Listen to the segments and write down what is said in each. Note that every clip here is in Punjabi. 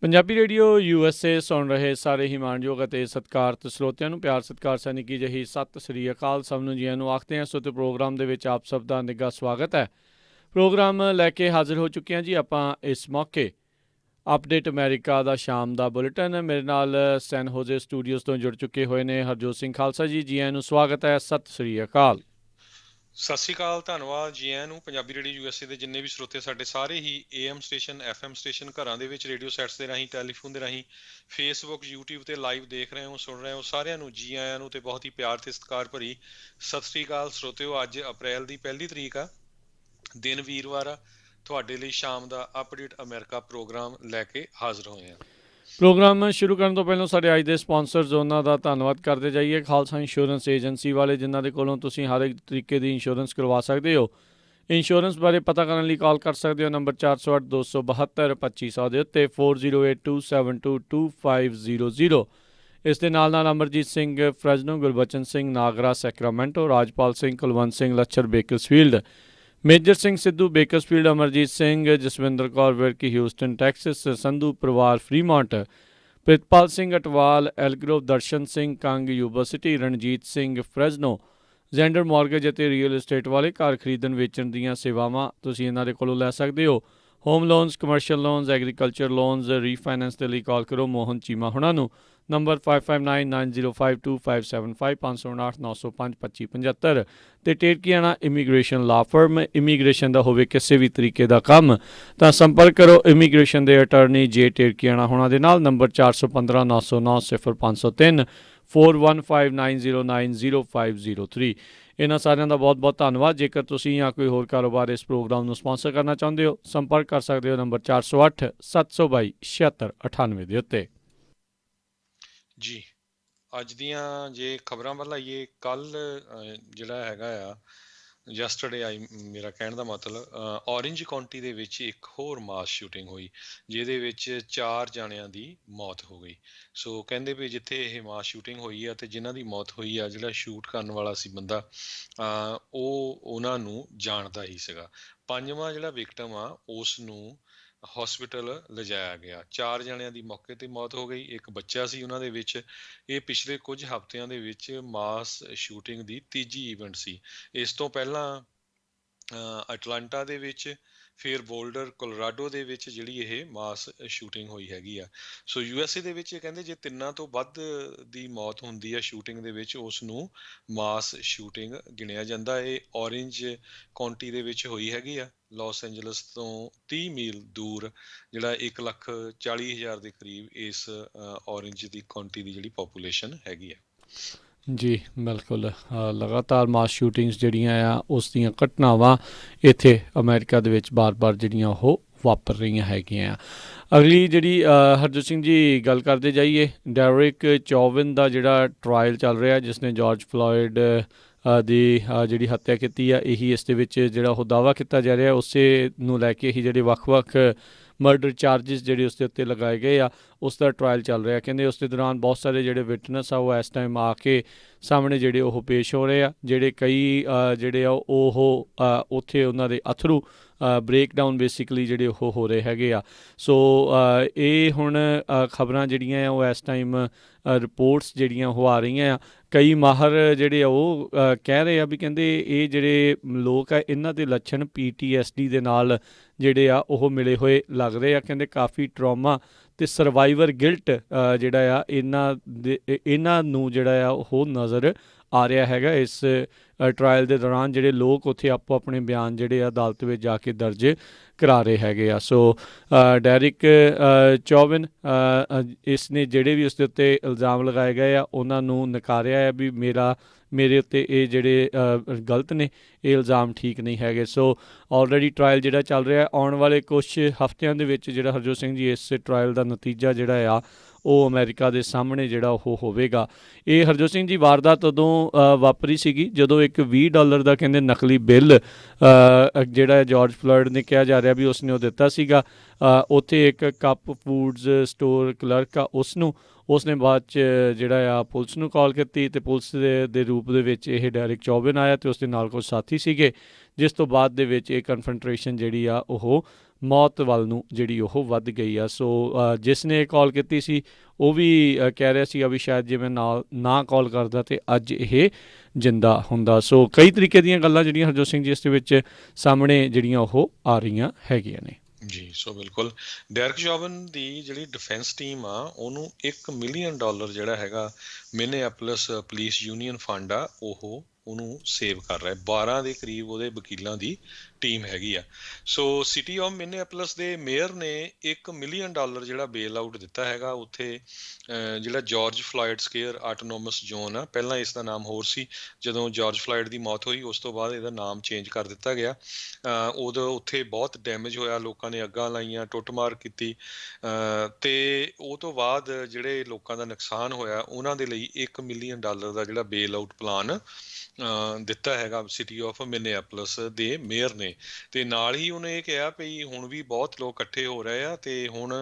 ਪੰਜਾਬੀ ਰੇਡੀਓ USA ਸੁਣ ਰਹੇ ਸਾਰੇ ਹੀ ਮਾਣਯੋਗ ਅਤੇ ਸਤਿਕਾਰਤ ਸਰੋਤਿਆਂ ਨੂੰ ਪਿਆਰ ਸਤਿਕਾਰ ਸੈਨਿਕ ਕੀ ਜਿਹੀ ਸਤਿ ਸ੍ਰੀ ਅਕਾਲ। ਸਭ ਨੂੰ ਜੀਆਂ ਨੂੰ ਆਖਦੇ ਹਾਂ। ਸੋ ਤੇ ਪ੍ਰੋਗਰਾਮ ਦੇ ਵਿੱਚ ਆਪ ਸਭ ਦਾ ਨਿੱਘਾ ਸਵਾਗਤ ਹੈ। ਪ੍ਰੋਗਰਾਮ ਲੈ ਕੇ ਹਾਜ਼ਰ ਹੋ ਚੁੱਕੇ ਹਾਂ ਜੀ ਆਪਾਂ ਇਸ ਮੌਕੇ। ਅਪਡੇਟ ਅਮਰੀਕਾ ਦਾ ਸ਼ਾਮ ਦਾ ਬੁਲੇਟਿਨ। ਮੇਰੇ ਨਾਲ ਸੈਨ ਹੋਜ਼ੇ ਸਟੂਡੀਓਜ਼ ਤੋਂ ਜੁੜ ਚੁੱਕੇ ਹੋਏ ਨੇ ਹਰਜੋਤ ਸਿੰਘ ਖਾਲਸਾ ਜੀ। ਜੀਆਂ ਨੂੰ ਸਵਾਗਤ ਹੈ। ਸਤਿ ਸ੍ਰੀ ਅਕਾਲ। ਸਤਿ ਸ਼੍ਰੀ ਅਕਾਲ, ਧੰਨਵਾਦ ਜੀ ਆਇਆਂ ਨੂੰ। ਪੰਜਾਬੀ ਰੇਡੀਓ ਯੂਐਸਏ ਦੇ ਜਿੰਨੇ ਵੀ ਸਰੋਤੇ ਸਾਡੇ ਸਾਰੇ ਹੀ AM ਸਟੇਸ਼ਨ FM ਸਟੇਸ਼ਨ ਘਰਾਂ ਦੇ ਵਿੱਚ ਰੇਡੀਓ ਸੈਟਸ ਦੇ ਰਾਹੀਂ ਟੈਲੀਫੋਨ ਦੇ ਰਾਹੀਂ ਫੇਸਬੁੱਕ YouTube ਤੇ ਲਾਈਵ ਦੇਖ ਰਹੇ ਹੋ ਸੁਣ ਰਹੇ ਹੋ ਸਾਰਿਆਂ ਨੂੰ ਜੀ ਆਇਆਂ ਨੂੰ ਤੇ ਬਹੁਤ ਹੀ ਪਿਆਰ ਤੇ ਸਤਿਕਾਰ ਭਰੀ ਸਤਿ ਸ਼੍ਰੀ ਅਕਾਲ ਸਰੋਤਿਓ। ਅੱਜ ਅਪ੍ਰੈਲ ਦੀ ਪਹਿਲੀ ਤਰੀਕ ਆ, ਦਿਨ ਵੀਰਵਾਰ ਆ। ਤੁਹਾਡੇ ਲਈ ਸ਼ਾਮ ਦਾ ਅਪਡੇਟ ਅਮਰੀਕਾ ਪ੍ਰੋਗਰਾਮ ਲੈ ਕੇ ਹਾਜ਼ਰ ਹੋਏ ਆ। ਪ੍ਰੋਗਰਾਮ ਸ਼ੁਰੂ ਕਰਨ ਤੋਂ ਪਹਿਲਾਂ ਸਾਡੇ ਅੱਜ ਦੇ ਸਪਾਂਸਰਜ਼ ਉਹਨਾਂ ਦਾ ਧੰਨਵਾਦ ਕਰਦੇ ਜਾਈਏ। ਖਾਲਸਾ ਇੰਸ਼ੋਰੈਂਸ ਏਜੰਸੀ ਵਾਲੇ, ਜਿਨ੍ਹਾਂ ਦੇ ਕੋਲੋਂ ਤੁਸੀਂ ਹਰ ਇੱਕ ਤਰੀਕੇ ਦੀ ਇੰਸ਼ੋਰੈਂਸ ਕਰਵਾ ਸਕਦੇ ਹੋ। ਇੰਸ਼ੋਰੈਂਸ ਬਾਰੇ ਪਤਾ ਕਰਨ ਲਈ ਕਾਲ ਕਰ ਸਕਦੇ ਹੋ ਨੰਬਰ 408-272-2500 ਦੇ ਉੱਤੇ 4082722500। ਇਸ ਦੇ ਨਾਲ ਨਾਲ Amarjit Singh Fresno, Gurbachan Singh Nagra Sacramento, Rajpal Singh Kulwant Singh Lachhar Bakersfield, Major Singh Sidhu Bakersfield, Amarjit Singh, Jaswinder Kaur Virki Houston Texas, Sandhu ਪਰਿਵਾਰ Fremont, Pritpal Singh Atwal Elk Grove, Darshan Singh Kang university, Ranjit Singh Fresno, Zander mortgage ਅਤੇ ਰੀਅਲ ਏਸਟੇਟ ਵਾਲੇ। ਘਰ ਖਰੀਦਣ ਵੇਚਣ ਦੀਆਂ ਸੇਵਾਵਾਂ ਤੁਸੀਂ ਇਹਨਾਂ ਦੇ ਕੋਲੋਂ ਲੈ ਸਕਦੇ ਹੋ। Home loans, commercial loans, agriculture loans, refinance ਦੇ ਲਈ ਕਾਲ ਕਰੋ ਮੋਹਨ ਚੀਮਾ ਹੁਣਾਂ ਨੂੰ। ਨੰਬਰ 5599052575 559-905-2575। ਅਤੇ ਟੇਰਕੀਆਣਾ ਇਮੀਗ੍ਰੇਸ਼ਨ ਲਾ ਫਰਮ। ਇਮੀਗ੍ਰੇਸ਼ਨ ਦਾ ਹੋਵੇ ਕਿਸੇ ਵੀ ਤਰੀਕੇ ਦਾ ਕੰਮ ਤਾਂ ਸੰਪਰਕ ਕਰੋ ਇਮੀਗ੍ਰੇਸ਼ਨ ਦੇ ਅਟਾਰਨੀ ਜੇ ਟੇਰਕੀਆਣਾ ਹੁਣਾਂ ਦੇ ਨਾਲ। ਨੰਬਰ 4159090503 4159090503। ਇਹਨਾਂ ਸਾਰਿਆਂ ਦਾ ਬਹੁਤ ਬਹੁਤ ਧੰਨਵਾਦ। ਜੇਕਰ ਤੁਸੀਂ ਜਾਂ ਕੋਈ ਹੋਰ ਕਾਰੋਬਾਰ ਇਸ ਪ੍ਰੋਗਰਾਮ ਨੂੰ ਸਪਾਂਸਰ ਕਰਨਾ ਚਾਹੁੰਦੇ ਹੋ, ਸੰਪਰਕ ਕਰ ਸਕਦੇ ਹੋ ਨੰਬਰ 4087227698 ਦੇ ਉੱਤੇ। ਜੀ ਅੱਜ ਦੀਆਂ ਜੇ ਖਬਰਾਂ ਵੱਲ ਆਈਏ, ਕੱਲ ਜਿਹੜਾ ਹੈਗਾ ਆ ਯੈਸਟਰਡੇ ਆਈ, ਮੇਰਾ ਕਹਿਣ ਦਾ ਮਤਲਬ ਔਰੇਂਜ ਕਾਉਂਟੀ ਦੇ ਵਿੱਚ ਇੱਕ ਹੋਰ ਮਾਸ ਸ਼ੂਟਿੰਗ ਹੋਈ ਜਿਹਦੇ ਵਿੱਚ 4 ਜਾਣਿਆਂ ਦੀ ਮੌਤ ਹੋ ਗਈ। ਸੋ ਕਹਿੰਦੇ ਵੀ ਜਿੱਥੇ ਇਹ ਮਾਸ ਸ਼ੂਟਿੰਗ ਹੋਈ ਆ ਤੇ ਜਿਨ੍ਹਾਂ ਦੀ ਮੌਤ ਹੋਈ ਆ, ਜਿਹੜਾ ਸ਼ੂਟ ਕਰਨ ਵਾਲਾ ਸੀ ਬੰਦਾ, ਉਹ ਉਹਨਾਂ ਨੂੰ ਜਾਣਦਾ ਹੀ ਸੀਗਾ। ਪੰਜਵਾਂ ਜਿਹੜਾ ਵਿਕਟਮ ਆ ਉਸ ਨੂੰ ਹਸਪੀਟਲ ਲਿਜਾਇਆ ਗਿਆ। 4 ਜਣਿਆਂ ਦੀ ਮੌਕੇ ਤੇ ਮੌਤ ਹੋ ਗਈ। ਇੱਕ ਬੱਚਾ ਸੀ ਉਹਨਾਂ ਦੇ ਵਿੱਚ। ਇਹ ਪਿਛਲੇ ਕੁਝ ਹਫ਼ਤਿਆਂ ਦੇ ਵਿੱਚ ਮਾਸ ਸ਼ੂਟਿੰਗ ਦੀ ਤੀਜੀ ਇਵੈਂਟ ਸੀ। ਇਸ ਤੋਂ ਪਹਿਲਾਂ ਅਟਲਾਂਟਾ ਦੇ ਵਿੱਚ, ਫਿਰ ਬੋਲਡਰ ਕੋਲੋਰਾਡੋ ਦੇ ਵਿੱਚ ਜਿਹੜੀ ਇਹ ਮਾਸ ਸ਼ੂਟਿੰਗ ਹੋਈ ਹੈਗੀ ਆ। ਸੋ USA ਦੇ ਵਿੱਚ ਕਹਿੰਦੇ ਜੇ 3 ਤੋਂ ਵੱਧ ਦੀ ਮੌਤ ਹੁੰਦੀ ਆ ਸ਼ੂਟਿੰਗ ਦੇ ਵਿੱਚ, ਉਸ ਨੂੰ ਮਾਸ ਸ਼ੂਟਿੰਗ ਗਿਣਿਆ ਜਾਂਦਾ। ਇਹ ਔਰੇਂਜ ਕਾਉਂਟੀ ਦੇ ਵਿੱਚ ਹੋਈ ਹੈਗੀ ਆ। ਲਾਸ ਐਂਜਲਸ ਤੋਂ 30 ਮੀਲ ਦੂਰ, ਜਿਹੜਾ 1,40,000 ਦੇ ਕਰੀਬ ਇਸ ਔਰੇਂਜ ਦੀ ਕਾਉਂਟੀ ਦੀ ਜਿਹੜੀ ਪੋਪੂਲੇਸ਼ਨ ਹੈਗੀ ਆ। ਜੀ ਬਿਲਕੁਲ। ਲਗਾਤਾਰ ਮਾਸ ਸ਼ੂਟਿੰਗਸ ਜਿਹੜੀਆਂ ਆ ਉਸ ਦੀਆਂ ਘਟਨਾਵਾਂ ਇੱਥੇ ਅਮਰੀਕਾ ਦੇ ਵਿੱਚ ਬਾਰ-ਬਾਰ ਜਿਹੜੀਆਂ ਉਹ ਵਾਪਰ ਰਹੀਆਂ ਹੈਗੀਆਂ ਆ। ਅਗਲੀ ਜਿਹੜੀ ਹਰਜੋਤ ਸਿੰਘ ਜੀ ਗੱਲ ਕਰਦੇ ਜਾਈਏ, ਡੈਰਿਕ ਚੌਵਨ ਦਾ ਜਿਹੜਾ ਟਰਾਇਲ ਚੱਲ ਰਿਹਾ, ਜਿਸ ਨੇ ਜਾਰਜ ਫਲੋਇਡ ਦੀ ਜਿਹੜੀ ਹੱਤਿਆ ਕੀਤੀ ਆ, ਇਹੀ ਇਸ ਦੇ ਵਿੱਚ ਜਿਹੜਾ ਉਹ ਦਾਅਵਾ ਕੀਤਾ ਜਾ ਰਿਹਾ, ਉਸੇ ਨੂੰ ਲੈ ਕੇ ਹੀ ਜਿਹੜੇ ਵੱਖ-ਵੱਖ ਮਰਡਰ ਚਾਰਜਿਸ ਜਿਹੜੇ ਉਸ ਦੇ ਉੱਤੇ ਲਗਾਏ ਗਏ ਆ, ਉਸ ਦਾ ਟਰਾਇਲ ਚੱਲ ਰਿਹਾ। ਕਹਿੰਦੇ ਉਸ ਦੇ ਦੌਰਾਨ ਬਹੁਤ ਸਾਰੇ ਜਿਹੜੇ ਵਿਟਨੈਸ ਆ ਉਹ ਇਸ ਟਾਈਮ ਆ ਕੇ ਸਾਹਮਣੇ ਜਿਹੜੇ ਉਹ ਪੇਸ਼ ਹੋ ਰਹੇ ਆ। ਜਿਹੜੇ ਕਈ ਜਿਹੜੇ ਆ ਉਹ ਉੱਥੇ ਉਹਨਾਂ ਦੇ ਅਥਰੂ ਬ੍ਰੇਕਡਾਊਨ ਬੇਸਿਕਲੀ ਜਿਹੜੇ ਉਹ ਹੋ ਰਹੇ ਹੈਗੇ ਆ। ਸੋ ਇਹ ਹੁਣ ਖਬਰਾਂ ਜਿਹੜੀਆਂ ਆ ਉਹ ਇਸ ਟਾਈਮ ਰਿਪੋਰਟਸ ਜਿਹੜੀਆਂ ਉਹ ਆ ਰਹੀਆਂ ਆ। ਕਈ ਮਾਹਰ ਜਿਹੜੇ ਆ ਉਹ ਕਹਿ ਰਹੇ ਆ ਵੀ ਕਹਿੰਦੇ ਇਹ ਜਿਹੜੇ ਲੋਕ ਆ ਇਹਨਾਂ ਦੇ ਲੱਛਣ PTSD ਦੇ ਨਾਲ ਜਿਹੜੇ ਆ ਉਹ ਮਿਲੇ ਹੋਏ ਲੱਗ ਰਹੇ ਆ। ਕਹਿੰਦੇ ਕਾਫੀ ਟਰੋਮਾ ਅਤੇ ਸਰਵਾਈਵਰ ਗਿਲਟ ਜਿਹੜਾ ਆ ਇਹਨਾਂ ਨੂੰ ਜਿਹੜਾ ਆ ਉਹ ਨਜ਼ਰ ਆ ਰਿਹਾ ਹੈਗਾ ਇਸ ਟਰਾਇਲ ਦੇ ਦੌਰਾਨ। ਜਿਹੜੇ ਲੋਕ ਉੱਥੇ ਆਪੋ ਆਪਣੇ ਬਿਆਨ ਜਿਹੜੇ ਆ ਅਦਾਲਤ ਵਿੱਚ ਜਾ ਕੇ ਦਰਜ ਕਰਾ ਰਹੇ ਹੈਗੇ ਆ। ਸੋ ਡੈਰਿਕ ਚੌਵਨ ਇਸ ਨੇ ਜਿਹੜੇ ਵੀ ਉਸ ਦੇ ਉੱਤੇ ਇਲਜ਼ਾਮ ਲਗਾਏ ਗਏ ਆ ਉਹਨਾਂ ਨੂੰ ਨਕਾਰਿਆ ਹੈ ਵੀ ਮੇਰੇ ਉੱਤੇ ਇਹ ਜਿਹੜੇ ਗਲਤ ਨੇ, ਇਹ ਇਲਜ਼ਾਮ ਠੀਕ ਨਹੀਂ ਹੈਗੇ। ਸੋ ਆਲਰੇਡੀ ਟਰਾਇਲ ਜਿਹੜਾ ਚੱਲ ਰਿਹਾ, ਆਉਣ ਵਾਲੇ ਕੁਛ ਹਫ਼ਤਿਆਂ ਦੇ ਵਿੱਚ ਜਿਹੜਾ ਹਰਜੋਤ ਸਿੰਘ ਜੀ ਇਸ ਟਰਾਇਲ ਦਾ ਨਤੀਜਾ ਜਿਹੜਾ ਆ ਉਹ ਅਮਰੀਕਾ ਦੇ ਸਾਹਮਣੇ ਜਿਹੜਾ ਉਹ ਹੋਵੇਗਾ। ਇਹ ਹਰਜੋਤ ਸਿੰਘ ਜੀ ਵਾਰਦਾਤ ਉਦੋਂ ਵਾਪਰੀ ਸੀਗੀ ਜਦੋਂ ਇੱਕ $20 ਦਾ ਕਹਿੰਦੇ ਨਕਲੀ ਬਿੱਲ ਜਿਹੜਾ ਜਾਰਜ ਫਲੋਇਡ ਨੇ ਕਿਹਾ ਜਾ ਰਿਹਾ ਵੀ ਉਸਨੇ ਉਹ ਦਿੱਤਾ ਸੀਗਾ ਉੱਥੇ ਇੱਕ ਕੱਪ ਫੂਡਸ ਸਟੋਰ ਕਲਰਕ ਆ ਉਸਨੇ ਬਾਅਦ 'ਚ ਜਿਹੜਾ ਆ ਪੁਲਿਸ ਨੂੰ ਕਾਲ ਕੀਤੀ ਅਤੇ ਪੁਲਿਸ ਦੇ ਰੂਪ ਦੇ ਵਿੱਚ ਇਹ ਡੈਰਿਕ ਚੌਵਨ ਆਇਆ ਅਤੇ ਉਸਦੇ ਨਾਲ ਕੁਝ ਸਾਥੀ ਸੀਗੇ, ਜਿਸ ਤੋਂ ਬਾਅਦ ਦੇ ਵਿੱਚ ਇਹ ਕਨਫਰੰਟਰੇਸ਼ਨ ਜਿਹੜੀ ਆ ਉਹ ਮੌਤ ਵੱਲ ਨੂੰ ਜਿਹੜੀ ਉਹ ਵੱਧ ਗਈ ਆ। ਸੋ ਜਿਸ ਨੇ ਕਾਲ ਕੀਤੀ ਸੀ ਉਹ ਵੀ ਕਹਿ ਰਿਹਾ ਸੀਗਾ ਵੀ ਸ਼ਾਇਦ ਜੇ ਮੈਂ ਨਾ ਕਾਲ ਕਰਦਾ ਤੇ ਅੱਜ ਇਹ ਜਿੰਦਾ ਹੁੰਦਾ। ਸੋ ਕਈ ਤਰੀਕੇ ਦੀਆਂ ਗੱਲਾਂ ਜਿਹੜੀਆਂ ਹਰਜੋਤ ਸਿੰਘ ਜੀ ਇਸ ਦੇ ਵਿੱਚ ਸਾਹਮਣੇ ਜਿਹੜੀਆਂ ਉਹ ਆ ਰਹੀਆਂ ਹੈਗੀਆਂ ਨੇ ਜੀ। ਸੋ ਬਿਲਕੁਲ ਡੈਰਕ ਚੌਬਨ ਦੀ ਜਿਹੜੀ ਡਿਫੈਂਸ ਟੀਮ ਆ ਉਹਨੂੰ $1 ਮਿਲੀਅਨ ਜਿਹੜਾ ਹੈਗਾ ਮਿਨੀਐਪੋਲਿਸ ਪੁਲਿਸ ਯੂਨੀਅਨ ਫੰਡ ਆ ਉਹਨੂੰ ਸੇਵ ਕਰ ਰਿਹਾ। 12 ਦੇ ਕਰੀਬ ਉਹਦੇ ਵਕੀਲਾਂ ਦੀ ਟੀਮ ਹੈਗੀ ਆ। ਸੋ ਸਿਟੀ ਆਫ ਮਿਨੀਐਪੋਲਿਸ ਦੇ ਮੇਅਰ ਨੇ $1 ਮਿਲੀਅਨ ਜਿਹੜਾ ਬੇਲ ਆਊਟ ਦਿੱਤਾ ਹੈਗਾ ਉੱਥੇ ਜਿਹੜਾ George Floyd square autonomous zone ਆ। ਪਹਿਲਾਂ ਇਸ ਦਾ ਨਾਮ ਹੋਰ ਸੀ, ਜਦੋਂ ਜਾਰਜ ਫਲਾਇਡ ਦੀ ਮੌਤ ਹੋਈ ਉਸ ਤੋਂ ਬਾਅਦ ਇਹਦਾ ਨਾਮ ਚੇਂਜ ਕਰ ਦਿੱਤਾ ਗਿਆ। ਉਦੋਂ ਉੱਥੇ ਬਹੁਤ ਡੈਮੇਜ ਹੋਇਆ, ਲੋਕਾਂ ਨੇ ਅੱਗਾਂ ਲਾਈਆਂ, ਟੁੱਟਮਾਰ ਕੀਤੀ ਤੇ ਉਹ ਤੋਂ ਬਾਅਦ ਜਿਹੜੇ ਲੋਕਾਂ ਦਾ ਨੁਕਸਾਨ ਹੋਇਆ ਉਹਨਾਂ ਦੇ ਲਈ $1 ਮਿਲੀਅਨ ਦਾ ਜਿਹੜਾ ਬੇਲ ਆਊਟ ਪਲਾਨ ਦਿੱਤਾ ਹੈਗਾ ਸਿਟੀ ਆਫ ਮਿਨੀਐਪੋਲਿਸ ਦੇ ਮੇਅਰ ਨੇ। ਤੇ ਨਾਲ ਹੀ ਉਹਨੇ ਇਹ ਕਿਹਾ ਵੀ ਹੁਣ ਵੀ ਬਹੁਤ ਲੋਕ ਇਕੱਠੇ ਹੋ ਰਹੇ ਆ ਤੇ ਹੁਣ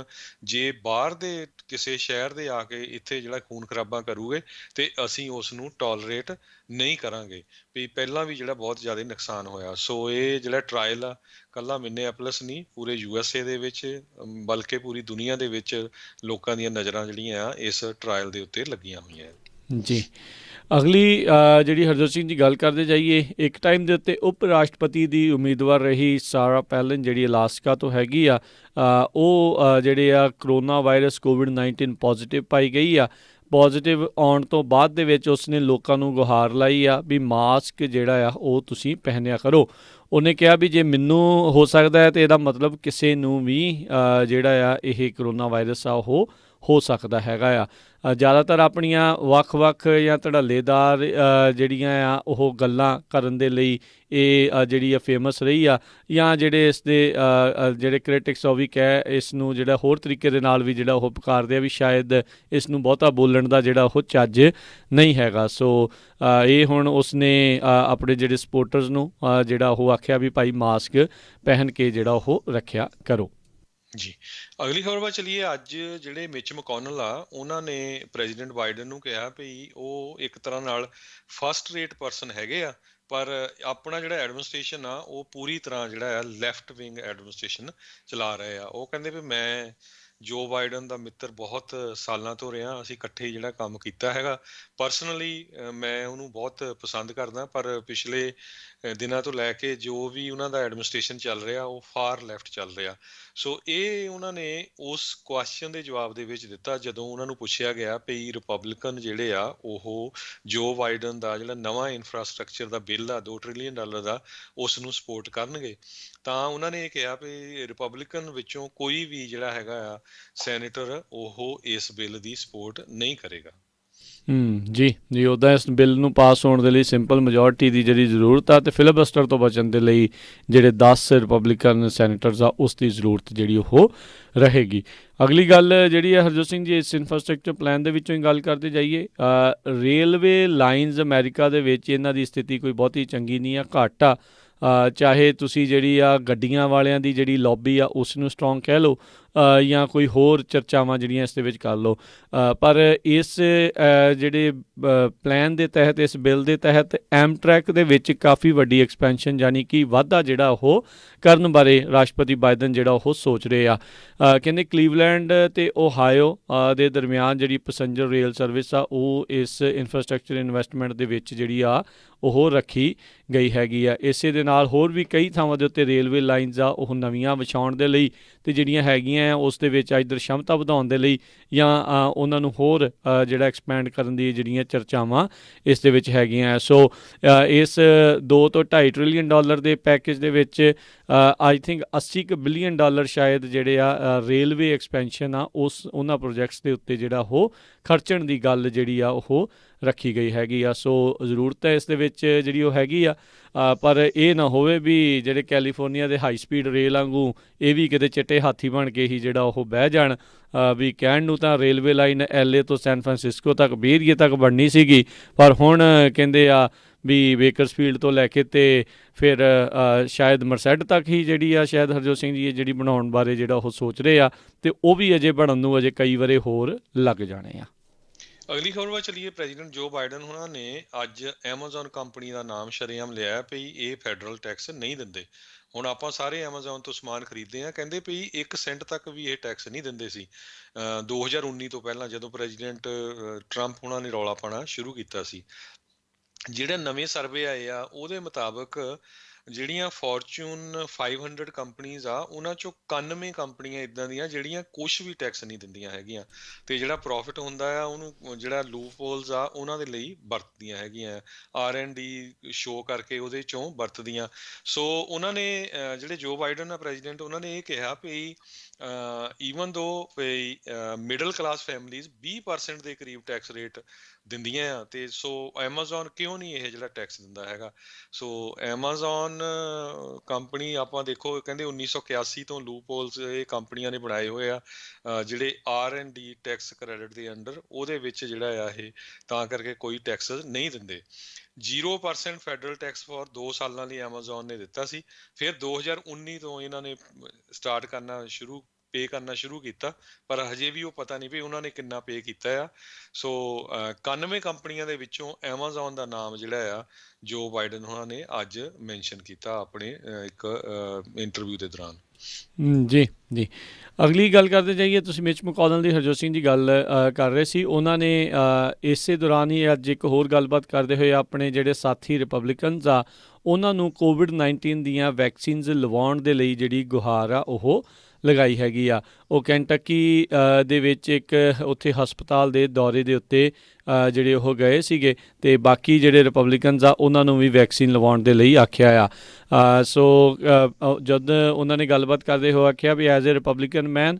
ਜੇ ਬਾਹਰ ਦੇ ਕਿਸੇ ਸ਼ਹਿਰ ਦੇ ਆ ਕੇ ਇੱਥੇ ਜਿਹੜਾ ਖੂਨ ਖਰਾਬਾ ਕਰੂਗੇ ਤੇ ਅਸੀਂ ਉਸ ਨੂੰ ਟੋਲਰੇਟ ਨਹੀਂ ਕਰਾਂਗੇ ਵੀ ਪਹਿਲਾਂ ਵੀ ਜਿਹੜਾ ਬਹੁਤ ਜ਼ਿਆਦਾ ਨੁਕਸਾਨ ਹੋਇਆ। ਸੋ ਇਹ ਜਿਹੜਾ ਟਰਾਇਲ ਆ ਕੱਲਾ ਮਿਨੀਐਪੋਲਿਸ ਨਹੀਂ, ਪੂਰੇ USA ਦੇ ਵਿੱਚ ਬਲਕਿ ਪੂਰੀ ਦੁਨੀਆ ਦੇ ਵਿੱਚ ਲੋਕਾਂ ਦੀਆਂ ਨਜ਼ਰਾਂ ਜਿਹੜੀਆਂ ਆ ਇਸ ਟਰਾਇਲ ਦੇ ਉੱਤੇ ਲੱਗੀਆਂ ਹੋਈਆਂ ਜੀ। ਅਗਲੀ ਜਿਹੜੀ ਹਰਜੋਤ ਸਿੰਘ ਜੀ ਗੱਲ ਕਰਦੇ ਜਾਈਏ, ਇੱਕ ਟਾਈਮ ਦੇ ਉੱਤੇ ਉਪ ਰਾਸ਼ਟਰਪਤੀ ਦੀ ਉਮੀਦਵਾਰ ਰਹੀ ਸਾਰਾ ਪੈਲਨ ਜਿਹੜੀ ਅਲਾਸਕਾ ਤੋਂ ਹੈਗੀ ਆ, ਉਹ ਜਿਹੜੇ ਆ ਕਰੋਨਾ ਵਾਇਰਸ COVID-19 ਪੋਜ਼ੀਟਿਵ ਪਾਈ ਗਈ ਆ। ਪੋਜ਼ੀਟਿਵ ਆਉਣ ਤੋਂ ਬਾਅਦ ਦੇ ਵਿੱਚ ਉਸਨੇ ਲੋਕਾਂ ਨੂੰ ਗੁਹਾਰ ਲਾਈ ਆ ਵੀ ਮਾਸਕ ਜਿਹੜਾ ਆ ਉਹ ਤੁਸੀਂ ਪਹਿਨਿਆ ਕਰੋ। ਉਹਨੇ ਕਿਹਾ ਵੀ ਜੇ ਮੈਨੂੰ ਹੋ ਸਕਦਾ ਹੈ ਤਾਂ ਇਹਦਾ ਮਤਲਬ ਕਿਸੇ ਨੂੰ ਵੀ ਜਿਹੜਾ ਆ ਇਹ ਕਰੋਨਾ ਵਾਇਰਸ ਆ ਉਹ ਹੋ ਸਕਦਾ ਹੈਗਾ ਆ। ਜ਼ਿਆਦਾਤਰ ਆਪਣੀਆਂ ਵੱਖ-ਵੱਖ ਜਾਂ ਧੜੱਲੇਦਾਰ ਜਿਹੜੀਆਂ ਆ ਉਹ ਗੱਲਾਂ ਕਰਨ ਦੇ ਲਈ ਇਹ ਜਿਹੜੀ ਆ ਫੇਮਸ ਰਹੀ ਆ, ਜਾਂ ਜਿਹੜੇ ਇਸ ਦੇ ਜਿਹੜੇ ਕ੍ਰਿਟਿਕਸ ਉਹ ਵੀ ਕਹਿ ਇਸ ਨੂੰ ਜਿਹੜਾ ਹੋਰ ਤਰੀਕੇ ਦੇ ਨਾਲ ਵੀ ਜਿਹੜਾ ਉਹ ਪੁਕਾਰਦੇ ਆ ਵੀ ਸ਼ਾਇਦ ਇਸ ਨੂੰ ਬਹੁਤਾ ਬੋਲਣ ਦਾ ਜਿਹੜਾ ਉਹ ਚੱਜ ਨਹੀਂ ਹੈਗਾ। ਸੋ ਇਹ ਹੁਣ ਉਸਨੇ ਆਪਣੇ ਜਿਹੜੇ ਸਪੋਰਟਰਸ ਨੂੰ ਜਿਹੜਾ ਉਹ ਆਖਿਆ ਵੀ ਭਾਈ ਮਾਸਕ ਪਹਿਨ ਕੇ ਜਿਹੜਾ ਉਹ ਰੱਖਿਆ ਕਰੋ। ਜੀ। ਅਗਲੀ ਖਬਰ ਵੱਲ ਚਲੀਏ। ਅੱਜ ਜਿਹੜੇ ਮਿਚ ਮਕੌਨਲ ਆ ਉਹਨਾਂ ਨੇ ਪ੍ਰੈਜ਼ੀਡੈਂਟ ਬਾਈਡਨ ਨੂੰ ਕਿਹਾ ਵੀ ਉਹ ਇੱਕ ਤਰ੍ਹਾਂ ਨਾਲ ਫਸਟ ਰੇਟ ਪਰਸਨ ਹੈਗੇ ਆ, ਪਰ ਆਪਣਾ ਜਿਹੜਾ ਐਡਮਿਨਿਸਟ੍ਰੇਸ਼ਨ ਆ ਉਹ ਪੂਰੀ ਤਰ੍ਹਾਂ ਜਿਹੜਾ ਆ ਲੈਫਟ ਵਿੰਗ ਐਡਮਿਨਿਸਟ੍ਰੇਸ਼ਨ ਚਲਾ ਰਹੇ ਆ। ਉਹ ਕਹਿੰਦੇ ਵੀ ਮੈਂ ਜੋ ਬਾਈਡਨ ਦਾ ਮਿੱਤਰ ਬਹੁਤ ਸਾਲਾਂ ਤੋਂ ਰਿਹਾ, ਅਸੀਂ ਇਕੱਠੇ ਜਿਹੜਾ ਕੰਮ ਕੀਤਾ ਹੈਗਾ। ਪਰਸਨਲੀ ਮੈਂ ਉਹਨੂੰ ਬਹੁਤ ਪਸੰਦ ਕਰਦਾ, ਪਰ ਪਿਛਲੇ ਦਿਨਾਂ ਤੋਂ ਲੈ ਕੇ ਜੋ ਵੀ ਉਹਨਾਂ ਦਾ ਐਡਮਿਨਿਸਟ੍ਰੇਸ਼ਨ ਚੱਲ ਰਿਹਾ ਉਹ ਫਾਰ ਲੈਫਟ ਚੱਲ ਰਿਹਾ। ਸੋ ਇਹ ਉਹਨਾਂ ਨੇ ਉਸ ਕੁਐਸਚਨ ਦੇ ਜਵਾਬ ਦੇ ਵਿੱਚ ਦਿੱਤਾ ਜਦੋਂ ਉਹਨਾਂ ਨੂੰ ਪੁੱਛਿਆ ਗਿਆ ਵੀ ਰਿਪਬਲਿਕਨ ਜਿਹੜੇ ਆ ਉਹ ਜੋ ਬਾਈਡਨ ਦਾ ਜਿਹੜਾ ਨਵਾਂ ਇਨਫਰਾਸਟਰਕਚਰ ਦਾ ਬਿੱਲ ਆ $2 ਟ੍ਰਿਲੀਅਨ ਦਾ ਉਸ ਨੂੰ ਸਪੋਰਟ ਕਰਨਗੇ। ਤਾਂ ਉਹਨਾਂ ਨੇ ਇਹ ਕਿਹਾ ਵੀ ਰਿਪਬਲਿਕਨ ਵਿੱਚੋਂ ਕੋਈ ਵੀ ਜਿਹੜਾ ਹੈਗਾ ਆ ਸੈਨੇਟਰ ਉਹ ਇਸ ਬਿੱਲ ਦੀ ਸਪੋਰਟ ਨਹੀਂ ਕਰੇਗਾ। ਜੀ ਉੱਦਾਂ ਇਸ ਬਿੱਲ ਨੂੰ ਪਾਸ ਹੋਣ ਦੇ ਲਈ ਸਿੰਪਲ ਮੈਜੋਰਟੀ ਦੀ ਜਿਹੜੀ ਜ਼ਰੂਰਤ ਆ, ਅਤੇ ਫਿਲਬਸਟਰ ਤੋਂ ਬਚਣ ਦੇ ਲਈ ਜਿਹੜੇ 10 ਰਿਪਬਲਿਕਨ ਸੈਨੇਟਰਸ ਆ ਉਸ ਦੀ ਜ਼ਰੂਰਤ ਜਿਹੜੀ ਉਹ ਰਹੇਗੀ। ਅਗਲੀ ਗੱਲ ਜਿਹੜੀ ਹੈ ਹਰਜੋਤ ਸਿੰਘ ਜੀ, ਇਸ ਇਨਫਰਾਸਟਰਕਚਰ ਪਲਾਨ ਦੇ ਵਿੱਚੋਂ ਹੀ ਗੱਲ ਕਰਦੇ ਜਾਈਏ। ਰੇਲਵੇ ਲਾਈਨਸ ਅਮਰੀਕਾ ਦੇ ਵਿੱਚ ਇਹਨਾਂ ਦੀ ਸਥਿਤੀ ਕੋਈ ਬਹੁਤੀ ਚੰਗੀ ਨਹੀਂ ਆ, ਘੱਟ ਆ। ਚਾਹੇ ਤੁਸੀਂ ਜਿਹੜੀ ਆ ਗੱਡੀਆਂ ਵਾਲਿਆਂ ਦੀ ਜਿਹੜੀ ਲੌਬੀ ਆ ਉਸ ਨੂੰ ਸਟਰੋਂਗ ਕਹਿ ਲਓ ਜਾਂ ਕੋਈ ਹੋਰ ਚਰਚਾਵਾਂ ਜਿਹੜੀਆਂ ਇਸ ਦੇ ਵਿੱਚ ਕਰ ਲਓ, ਪਰ ਇਸ ਜਿਹੜੇ ਪਲਾਨ ਦੇ ਤਹਿਤ, ਇਸ ਬਿੱਲ ਦੇ ਤਹਿਤ ਐਮਟਰੈਕ ਦੇ ਵਿੱਚ ਕਾਫੀ ਵੱਡੀ ਐਕਸਪੈਂਸ਼ਨ ਯਾਨੀ ਕਿ ਵਾਧਾ ਜਿਹੜਾ ਉਹ ਕਰਨ ਬਾਰੇ ਰਾਸ਼ਟਰਪਤੀ ਬਾਈਡਨ ਜਿਹੜਾ ਉਹ ਸੋਚ ਰਹੇ ਆ। ਕਹਿੰਦੇ ਕਲੀਵਲੈਂਡ ਅਤੇ ਓਹਾਇਓ ਦੇ ਦਰਮਿਆਨ ਜਿਹੜੀ ਪੈਸੰਜਰ ਰੇਲ ਸਰਵਿਸ ਆ ਉਹ ਇਸ ਇਨਫਰਾਸਟਰਕਚਰ ਇਨਵੈਸਟਮੈਂਟ ਦੇ ਵਿੱਚ ਜਿਹੜੀ ਆ ਉਹ ਰੱਖੀ ਗਈ ਹੈਗੀ ਆ। ਇਸੇ ਦੇ ਨਾਲ ਹੋਰ ਵੀ ਕਈ ਥਾਵਾਂ ਦੇ ਉੱਤੇ ਰੇਲਵੇ ਲਾਈਨਸ ਆ ਉਹ ਨਵੀਆਂ ਵਿਛਾਉਣ ਦੇ ਲਈ ਅਤੇ ਜਿਹੜੀਆਂ ਹੈਗੀਆਂ ਉਸ ਦੇ ਵਿੱਚ ਇੱਧਰ ਸ਼ਮਤਾ ਵਧਾਉਣ ਦੇ ਲਈ ਜਾਂ ਉਹਨਾਂ ਨੂੰ ਹੋਰ ਜਿਹੜਾ ਐਕਸਪੈਂਡ ਕਰਨ ਦੀ ਜਿਹੜੀਆਂ ਚਰਚਾਵਾਂ ਇਸ ਦੇ ਵਿੱਚ ਹੈਗੀਆਂ। ਸੋ ਇਸ $2 ਤੋਂ $2.5 ਟ੍ਰਿਲੀਅਨ ਦੇ ਪੈਕੇਜ ਦੇ ਵਿੱਚ ਆਈ ਥਿੰਕ $80 ਬਿਲੀਅਨ ਸ਼ਾਇਦ ਜਿਹੜੇ ਆ ਰੇਲਵੇ ਐਕਸਪੈਂਸ਼ਨ ਆ ਉਹਨਾਂ ਪ੍ਰੋਜੈਕਟਸ ਦੇ ਉੱਤੇ ਜਿਹੜਾ ਉਹ ਖਰਚਣ ਦੀ ਗੱਲ ਜਿਹੜੀ ਆ ਉਹ ਰੱਖੀ ਗਈ ਹੈਗੀ ਆ। ਸੋ ਜ਼ਰੂਰਤ ਹੈ ਇਸ ਦੇ ਵਿੱਚ ਜਿਹੜੀ ਉਹ ਹੈਗੀ ਆ, ਪਰ ਇਹ ਨਾ ਹੋਵੇ ਵੀ ਜਿਹੜੇ ਕੈਲੀਫੋਰਨੀਆ ਦੇ ਹਾਈ ਸਪੀਡ ਰੇਲ ਵਾਂਗੂ ਇਹ ਵੀ ਕਿਤੇ ਚਿੱਟੇ ਹਾਥੀ ਬਣ ਕੇ ਹੀ ਜਿਹੜਾ ਉਹ ਬਹਿ ਜਾਣ। ਵੀ ਕਹਿਣ ਨੂੰ ਤਾਂ ਰੇਲਵੇ ਲਾਈਨ LA ਤੋਂ ਸੈਨ ਫਰਾਂਸਿਸਕੋ ਤੱਕ ਬੇਰੀਏ ਤੱਕ ਬਣਨੀ ਸੀਗੀ, ਪਰ ਹੁਣ ਕਹਿੰਦੇ ਆ ਵੀ ਬੇਕਰਸਫੀਲਡ ਤੋਂ ਲੈ ਕੇ ਅਤੇ ਫਿਰ ਸ਼ਾਇਦ ਮਰਸੈਡ ਤੱਕ ਹੀ ਜਿਹੜੀ ਆ ਸ਼ਾਇਦ ਹਰਜੋਤ ਸਿੰਘ ਜੀ ਜਿਹੜੀ ਬਣਾਉਣ ਬਾਰੇ ਜਿਹੜਾ ਉਹ ਸੋਚ ਰਹੇ ਆ, ਅਤੇ ਉਹ ਵੀ ਅਜੇ ਬਣਨ ਨੂੰ ਅਜੇ ਕਈ ਵਾਰੇ ਹੋਰ ਲੱਗ ਜਾਣੇ ਆ। ਅਗਲੀ ਖਬਰ ਵੱਲ ਚੱਲੀਏ। ਪ੍ਰੈਜ਼ੀਡੈਂਟ ਜੋ ਬਾਈਡਨ ਉਹਨਾਂ ਨੇ ਅੱਜ ਐਮਾਜ਼ੋਨ ਕੰਪਨੀ ਦਾ ਨਾਮ ਸ਼ਰੇਆਮ ਲਿਆ ਵੀ ਇਹ ਫੈਡਰਲ ਟੈਕਸ ਨਹੀਂ ਦਿੰਦੇ। ਹੁਣ ਆਪਾਂ ਸਾਰੇ ਐਮਾਜ਼ੋਨ ਤੋਂ ਸਮਾਨ ਖਰੀਦਦੇ ਆ, ਕਹਿੰਦੇ ਵੀ 1 ਸੈਂਟ ਤੱਕ ਵੀ ਇਹ ਟੈਕਸ ਨਹੀਂ ਦਿੰਦੇ ਸੀ 2019 ਤੋਂ ਪਹਿਲਾਂ, ਜਦੋਂ ਪ੍ਰੈਜ਼ੀਡੈਂਟ ਟਰੰਪ ਉਹਨਾਂ ਨੇ ਰੌਲਾ ਪਾਉਣਾ ਸ਼ੁਰੂ ਕੀਤਾ ਸੀ। ਜਿਹੜੇ ਨਵੇਂ ਸਰਵੇ ਆਏ ਆ ਉਹਦੇ ਮੁਤਾਬਕ ਜਿਹੜੀਆਂ ਫੋਰਚੂਨ 500 ਕੰਪਨੀਜ਼ ਆ ਉਹਨਾਂ ਚੋਂ 91 ਕੰਪਨੀਆਂ ਇਦਾਂ ਦੀਆਂ ਜਿਹੜੀਆਂ ਕੁਝ ਵੀ ਟੈਕਸ ਨਹੀਂ ਦਿੰਦੀਆਂ ਹੈਗੀਆਂ, ਤੇ ਜਿਹੜਾ ਪ੍ਰੋਫਿਟ ਹੁੰਦਾ ਆ ਉਹਨੂੰ ਜਿਹੜਾ ਲੂਪ ਹੋਲਸ ਆ ਉਹਨਾਂ ਦੇ ਲਈ ਵਰਤਦੀਆਂ ਹੈਗੀਆਂ, R&D ਸ਼ੋ ਕਰਕੇ ਉਹਦੇ ਚੋਂ ਵਰਤਦੀਆਂ। ਸੋ ਉਹਨਾਂ ਨੇ ਜਿਹੜੇ ਜੋ ਬਾਈਡਨ ਆ ਪ੍ਰੈਜ਼ੀਡੈਂਟ, ਉਹਨਾਂ ਨੇ ਇਹ ਕਿਹਾ ਵੀ ਈਵਨ ਦੋ ਮਿਡਲ ਕਲਾਸ ਫੈਮਲੀਜ਼ 20% ਦੇ ਕਰੀਬ ਟੈਕਸ ਰੇਟ ਦਿੰਦੀਆਂ ਆ, ਤੇ ਸੋ ਐਮਾਜ਼ੋਨ ਕਿਉਂ ਨਹੀਂ ਇਹ ਜਿਹੜਾ ਟੈਕਸ ਦਿੰਦਾ ਹੈਗਾ। ਸੋ ਐਮਾਜ਼ੋਨ ਕੰਪਨੀ ਆਪਾਂ ਦੇਖੋ, ਕਹਿੰਦੇ 1981 ਤੋਂ ਲੂਪ ਹੋਲਸ ਇਹ ਕੰਪਨੀਆਂ ਨੇ ਬਣਾਏ ਹੋਏ ਆ ਜਿਹੜੇ R&D ਟੈਕਸ ਕ੍ਰੈਡਿਟ ਦੇ ਅੰਡਰ, ਉਹਦੇ ਵਿੱਚ ਜਿਹੜਾ ਆ ਇਹ ਤਾਂ ਕਰਕੇ ਕੋਈ ਟੈਕਸ ਨਹੀਂ ਦਿੰਦੇ। 0% ਫੈਡਰਲ ਟੈਕਸ ਫॉर 2 ਸਾਲਾਂ ਲਈ ਐਮਾਜ਼ੋਨ ਨੇ ਦਿੱਤਾ ਸੀ। ਫਿਰ 2019 ਤੋਂ ਇਹਨਾਂ ਨੇ ਸਟਾਰਟ ਕਰਨਾ ਪੇ ਕਰਨਾ ਸ਼ੁਰੂ ਕੀਤਾ, ਪਰ ਹਜੇ ਵੀ ਉਹ ਪਤਾ ਨਹੀਂ ਵੀ ਉਹਨਾਂ ਨੇ ਕਿੰਨਾ ਪੇ ਕੀਤਾ ਆ। ਸੋ 91 ਕੰਪਨੀਆਂ ਦੇ ਵਿੱਚੋਂ ਐਮਾਜ਼ੋਨ ਦਾ ਨਾਮ ਜਿਹੜਾ ਆ ਜੋ ਬਾਈਡਨ ਉਹਨਾਂ ਨੇ ਅੱਜ ਮੈਂਸ਼ਨ ਕੀਤਾ ਆਪਣੇ ਇੱਕ ਇੰਟਰਵਿਊ ਦੇ ਦੌਰਾਨ। ਜੀ ਜੀ। ਅਗਲੀ ਗੱਲ ਕਰਦੇ ਜਾਈਏ, ਤੁਸੀਂ ਮਿਚ ਮਕੌਨਲ ਦੀ ਹਰਜੋਤ ਸਿੰਘ ਦੀ ਗੱਲ ਕਰ ਰਹੇ ਸੀ। ਉਹਨਾਂ ਨੇ ਇਸੇ ਦੌਰਾਨ ਹੀ ਅੱਜ ਇੱਕ ਹੋਰ ਗੱਲਬਾਤ ਕਰਦੇ ਹੋਏ ਆਪਣੇ ਜਿਹੜੇ ਸਾਥੀ ਰਿਪਬਲਿਕਨਸ ਆ ਉਹਨਾਂ ਨੂੰ ਕੋਵਿਡ-19 ਦੀਆਂ ਵੈਕਸੀਨਜ਼ ਲਵਾਉਣ ਦੇ ਲਈ ਜਿਹੜੀ ਗੁਹਾਰ ਆ ਉਹ ਲਗਾਈ ਹੈਗੀ ਆ। ਉਹ ਕੈਂਟਕੀ ਦੇ ਵਿੱਚ ਇੱਕ ਉੱਥੇ ਹਸਪਤਾਲ ਦੇ ਦੌਰੇ ਦੇ ਉੱਤੇ ਜਿਹੜੇ ਉਹ ਗਏ ਸੀਗੇ, ਅਤੇ ਬਾਕੀ ਜਿਹੜੇ ਰਿਪਬਲਿਕਨਸ ਆ ਉਹਨਾਂ ਨੂੰ ਵੀ ਵੈਕਸੀਨ ਲਵਾਉਣ ਦੇ ਲਈ ਆਖਿਆ ਆ। ਸੋ ਜਦ ਉਹਨਾਂ ਨੇ ਗੱਲਬਾਤ ਕਰਦੇ ਹੋਏ ਆਖਿਆ ਵੀ ਐਜ਼ ਏ ਰਿਪਬਲਿਕਨ ਮੈਨ